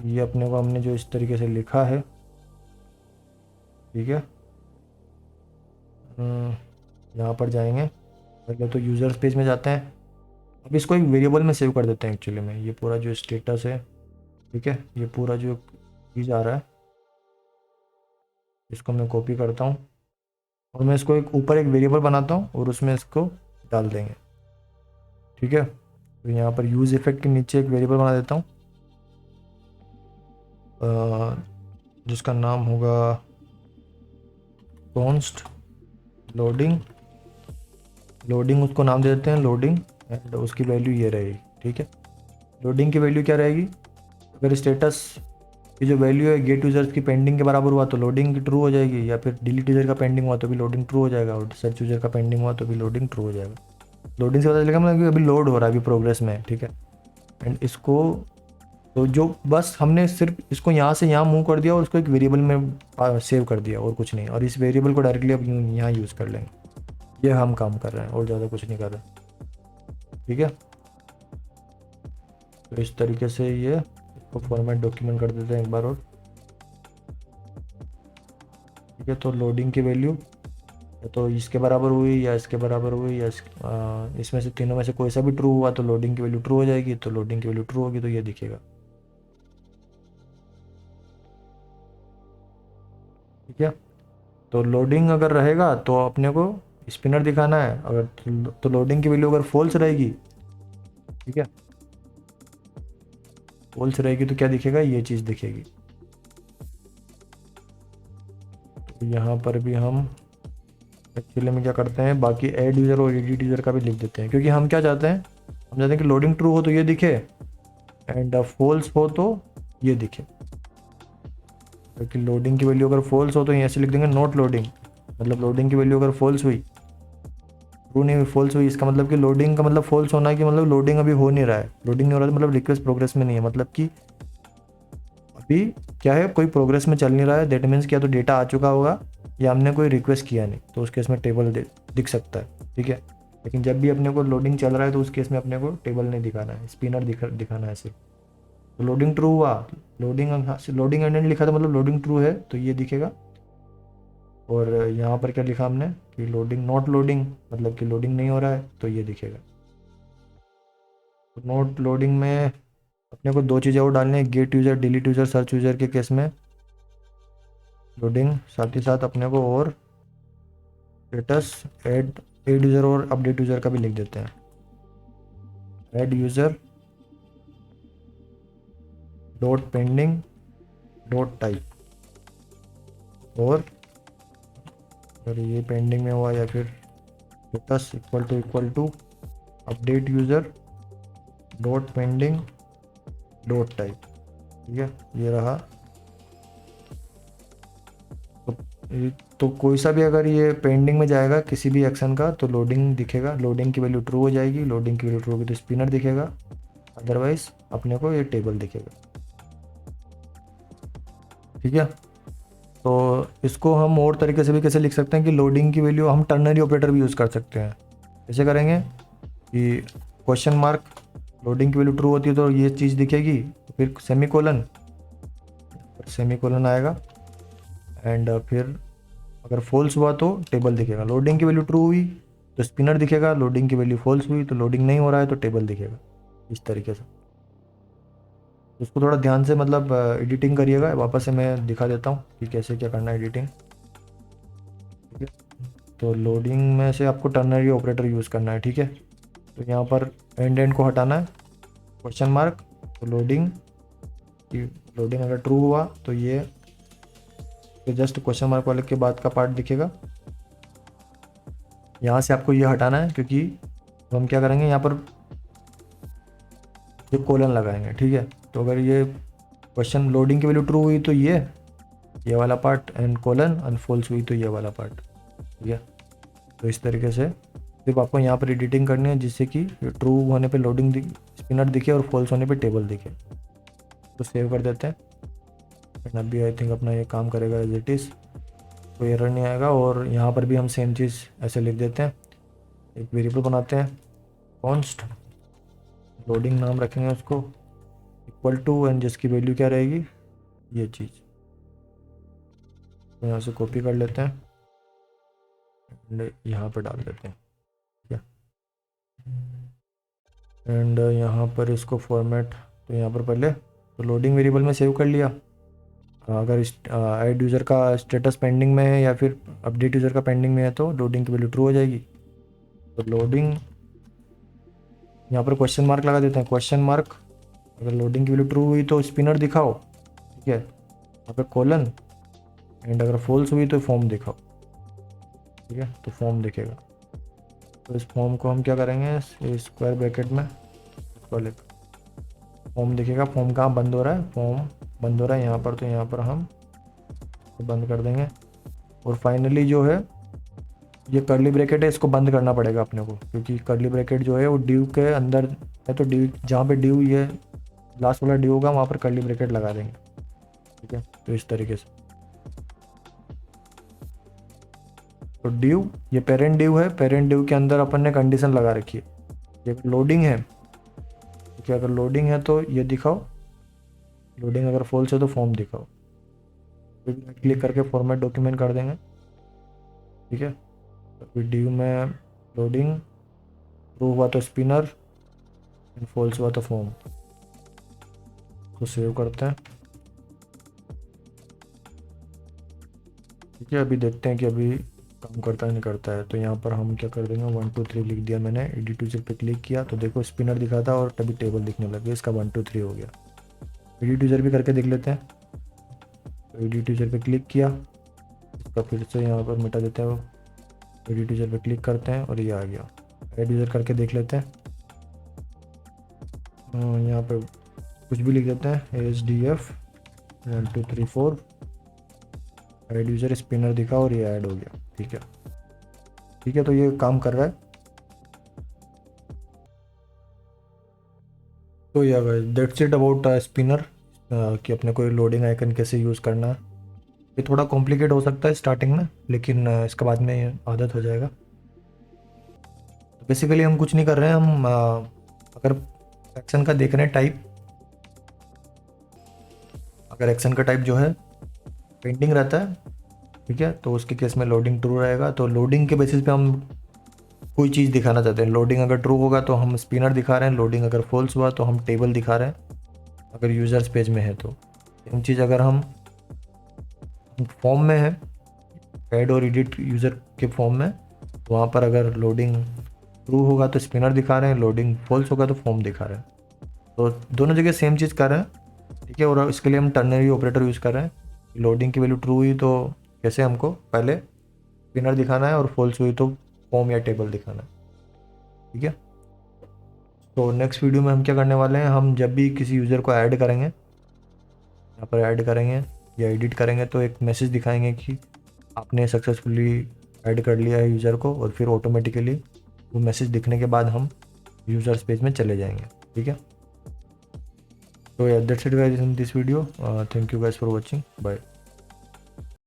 ये अपने को हमने जो इस तरीके से लिखा है, ठीक है, यहाँ पर जाएंगे, पहले तो यूज़र्स पेज में जाते हैं। अब इसको एक वेरिएबल में सेव कर देते हैं एक्चुअली में, ये पूरा जो स्टेटस है, ठीक है, ये पूरा जो चीज़ आ रहा है इसको मैं कॉपी करता हूँ और मैं इसको एक ऊपर एक वेरिएबल बनाता हूँ और उसमें इसको डाल देंगे, ठीक है। तो यहाँ पर यूज़ इफेक्ट के नीचे एक वेरिएबल बना देता हूँ जिसका नाम होगा कॉन्स्ट लोडिंग, लोडिंग उसको नाम दे देते हैं लोडिंग, एंड उसकी वैल्यू ये रहेगी, ठीक है। लोडिंग की वैल्यू क्या रहेगी, अगर स्टेटस की जो वैल्यू है गेट यूज़र्स की पेंडिंग के बराबर हुआ तो लोडिंग ट्रू हो जाएगी, या फिर डिलीट यूज़र का पेंडिंग हुआ तो भी लोडिंग ट्रू हो जाएगा, और सर्च यूज़र का पेंडिंग हुआ तो भी लोडिंग ट्रू हो जाएगा। लोडिंग से पता चलेगा मतलब कि अभी लोड हो रहा है, अभी प्रोग्रेस में है, ठीक है। एंड इसको तो जो बस हमने सिर्फ इसको यहाँ से यहाँ मूव कर दिया और उसको एक वेरिएबल में सेव कर दिया और कुछ नहीं, और इस वेरिएबल को डायरेक्टली अब यहाँ यूज़ कर लेंगे। ये हम काम कर रहे हैं और ज़्यादा कुछ नहीं कर रहे, ठीक है। तो इस तरीके से ये इसको फॉर्मेट डॉक्यूमेंट कर देते हैं एक बार और, ठीक है। तो लोडिंग की वैल्यू तो इसके बराबर हुई या इसके बराबर हुई या इसमें से तीनों में से कोई सा भी ट्रू हुआ तो लोडिंग की वैल्यू ट्रू हो जाएगी, तो लोडिंग की वैल्यू ट्रू होगी तो ये दिखेगा, ठीक है। तो लोडिंग अगर रहेगा तो अपने को स्पिनर दिखाना है, अगर तो लोडिंग की वैल्यू अगर फॉल्स रहेगी, ठीक है, फॉल्स रहेगी तो क्या दिखेगा, ये चीज़ दिखेगी। तो यहाँ पर भी हम एक्चुअली में क्या करते हैं, बाकी ऐड यूज़र और एडिट यूज़र का भी लिख देते हैं, क्योंकि हम क्या चाहते हैं, हम चाहते हैं कि लोडिंग ट्रू हो तो ये दिखे एंड फॉल्स हो तो ये दिखे। क्योंकि लोडिंग की वैल्यू अगर फॉल्स हो तो ये ऐसे लिख देंगे नॉट लोडिंग, मतलब लोडिंग की वैल्यू अगर फॉल्स हुई, ट्रू नहीं हुई, फॉल्स हुई, इसका मतलब कि लोडिंग का मतलब फॉल्स होना है कि मतलब लोडिंग अभी हो नहीं रहा है, लोडिंग नहीं हो रहा है मतलब रिक्वेस्ट प्रोग्रेस में नहीं है, मतलब कि अभी क्या है, कोई प्रोग्रेस में चल नहीं रहा है। दैट मीन्स क्या, तो डेटा आ चुका होगा या हमने कोई रिक्वेस्ट किया नहीं, तो उस केस में टेबल दिख सकता है, ठीक है। लेकिन जब भी अपने को लोडिंग चल रहा है तो उस केस में अपने को टेबल नहीं दिखाना है, स्पिनर दिखाना है ऐसे। तो लोडिंग ट्रू हुआ, लोडिंग एंड लिखा था मतलब लोडिंग ट्रू है तो ये दिखेगा। और यहाँ पर क्या लिखा हमने कि लोडिंग नॉट लोडिंग, मतलब कि लोडिंग नहीं हो रहा है तो ये दिखेगा। तो नॉट लोडिंग में अपने को दो चीज़ें और डालनी है, get user, delete user, search user के केस में लोडिंग, साथ ही साथ अपने को और स्टेटस ऐड यूज़र और अपडेट यूज़र का भी लिख देते हैं। Add user dot pending dot type, और अगर ये पेंडिंग में हुआ या फिर status equal to update user dot pending dot type, ठीक है, ये रहा। तो तो कोई सा भी अगर ये पेंडिंग में जाएगा किसी भी एक्शन का तो लोडिंग दिखेगा, लोडिंग की वैल्यू ट्रू हो जाएगी, लोडिंग की वैल्यू ट्रू होगी तो स्पिनर दिखेगा, अदरवाइज अपने को ये टेबल दिखेगा, ठीक है। तो इसको हम और तरीके से भी कैसे लिख सकते हैं कि लोडिंग की वैल्यू हम टर्नरी ऑपरेटर भी यूज़ कर सकते हैं। कैसे करेंगे कि क्वेश्चन मार्क, लोडिंग की वैल्यू ट्रू होती है तो ये चीज़ दिखेगी, फिर सेमी कोलन आएगा एंड फिर अगर फॉल्स हुआ तो टेबल दिखेगा। लोडिंग की वैल्यू ट्रू हुई तो स्पिनर दिखेगा, लोडिंग की वैल्यू फॉल्स हुई तो लोडिंग नहीं हो रहा है तो टेबल दिखेगा, इस तरीके से। उसको थोड़ा ध्यान से मतलब एडिटिंग करिएगा, वापस से मैं दिखा देता हूँ कि कैसे क्या करना है एडिटिंग, ठीक है। तो लोडिंग में से आपको टर्नरी ऑपरेटर यूज़ करना है, ठीक है। तो यहाँ पर एंड को हटाना है, क्वेश्चन मार्क, तो लोडिंग की लोडिंग अगर ट्रू हुआ तो ये तो जस्ट क्वेश्चन मार्क वाले के बाद का पार्ट दिखेगा। यहाँ से आपको ये हटाना है क्योंकि तो हम क्या करेंगे यहाँ पर ये कोलन लगाएंगे, ठीक है। तो अगर ये क्वेश्चन लोडिंग की वैल्यू ट्रू हुई तो ये वाला part and colon, and false हुई तो ये वाला पार्ट, ठीक है। तो इस तरीके से सिर्फ आपको यहाँ पर एडिटिंग करनी है जिससे कि ट्रू होने पे लोडिंग स्पिनर दिखे और फॉल्स होने पे टेबल दिखे। तो सेव कर देते हैं एंड अभी आई थिंक अपना ये काम करेगा एज इट इज़, कोई एरर नहीं आएगा। और यहाँ पर भी हम सेम चीज़ ऐसे लिख देते हैं, एक वेरिएबल बनाते हैं कॉन्स्ट, लोडिंग नाम रखेंगे उसको, इक्वल टू एंड जिसकी वैल्यू क्या रहेगी ये चीज़। तो यहाँ से कॉपी कर लेते हैं एंड यहाँ पर डाल देते हैं, ठीक है। एंड यहाँ पर इसको फॉर्मेट, तो यहाँ पर पहले तो लोडिंग वेरिएबल में सेव कर लिया। अगर ऐड यूज़र का स्टेटस पेंडिंग में है या फिर अपडेट यूज़र का पेंडिंग में है तो लोडिंग की वैल्यू ट्रू हो जाएगी। तो लोडिंग यहाँ पर क्वेश्चन मार्क लगा देते हैं, क्वेश्चन मार्क अगर लोडिंग की वैल्यू ट्रू हुई तो स्पिनर दिखाओ, ठीक है, यहाँ पर कोलन, एंड अगर फॉल्स हुई तो फॉर्म दिखाओ, ठीक है। तो फॉर्म दिखेगा। तो इस फॉर्म को हम क्या करेंगे, स्क्वायर ब्रैकेट में फॉर्म दिखेगा। फॉर्म कहाँ बंद हो रहा है, फॉर्म बंद हो रहा है यहाँ पर, तो यहाँ पर हम बंद कर देंगे। और फाइनली जो है ये कर्ली ब्रैकेट है, इसको बंद करना पड़ेगा अपने को, क्योंकि कर्ली ब्रैकेट जो है वो ड्यू के अंदर है, तो ड्यू जहाँ पे ड्यू ये लास्ट वाला ड्यू होगा वहाँ पर कर्ली ब्रैकेट लगा देंगे, ठीक है। तो इस तरीके से तो ड्यू, ये पेरेंट ड्यू है, पेरेंट ड्यू के अंदर अपन ने कंडीशन लगा रखी है, ये लोडिंग है, क्योंकि अगर लोडिंग है तो ये दिखाओ, लोडिंग अगर फॉल्स है तो फॉर्म दिखाओ। क्लिक करके फॉर्मेट डॉक्यूमेंट कर देंगे, ठीक है। तो ड्यू में लोडिंग, ट्रू हुआ तो स्पिनर एंड फॉल्स हुआ तो फॉर्म। तो सेव करते हैं, ठीक है। अभी देखते हैं कि अभी काम करता है नहीं करता है। तो यहाँ पर हम क्या कर देंगे, 1 2 3 लिख दिया मैंने, एडिट यूजर पे क्लिक किया तो देखो स्पिनर दिखा था और तभी टेबल दिखने लग गया, इसका 1 2 3 हो गया। एडिट यूजर भी करके देख लेते हैं। तो एडिट यूजर पे क्लिक किया, इसका फिर से यहाँ पर मिटा देते हैं, एडिट यूज़र पे क्लिक करते हैं और ये आ गया। ऐड यूज़र करके देख लेते हैं। यहाँ पे कुछ भी लिख देते हैं, ASDF 1 2 3 4, ऐड यूज़र स्पिनर दिखा और ये ऐड हो गया। ठीक है, ठीक है, तो ये काम कर रहा है। तो या दैट्स इट अबाउट स्पिनर, कि अपने को लोडिंग आइकन कैसे यूज़ करना है। ये थोड़ा कॉम्प्लिकेट हो सकता है स्टार्टिंग में, लेकिन इसके बाद में आदत हो जाएगा। तो बेसिकली हम कुछ नहीं कर रहे हैं, हम अगर एक्शन का देख रहे हैं टाइप, अगर एक्शन का टाइप जो है पेंटिंग रहता है, ठीक है, तो उसके केस में लोडिंग ट्रू रहेगा। तो लोडिंग के बेसिस पे हम कोई चीज़ दिखाना चाहते हैं। लोडिंग अगर ट्रू होगा तो हम स्पिनर दिखा रहे हैं, लोडिंग अगर फॉल्स हुआ तो हम टेबल दिखा रहे हैं, अगर यूज़र्स पेज में है तो। सेम चीज़ अगर हम फॉर्म में है, ऐड और एडिट यूज़र के फॉर्म में, तो वहाँ पर अगर लोडिंग ट्रू होगा तो स्पिनर दिखा रहे हैं, लोडिंग फॉल्स होगा तो फॉर्म दिखा रहे हैं। तो दोनों जगह सेम चीज़ कर रहे हैं, ठीक है। और इसके लिए हम टर्नरी ऑपरेटर यूज़ कर रहे हैं। लोडिंग की वैल्यू ट्रू हुई तो कैसे हमको पहले स्पिनर दिखाना है, और फॉल्स हुई तो फॉर्म या टेबल दिखाना है, ठीक है। तो नेक्स्ट वीडियो में हम क्या करने वाले हैं, हम जब भी किसी यूज़र को ऐड करेंगे, यहाँ पर ऐड करेंगे या एडिट करेंगे, तो एक मैसेज दिखाएंगे कि आपने सक्सेसफुली ऐड कर लिया है यूज़र को, और फिर ऑटोमेटिकली वो मैसेज दिखने के बाद हम यूज़र्स पेज में चले जाएंगे, ठीक है। So yeah, that's it guys in this video. Thank you guys for watching. Bye.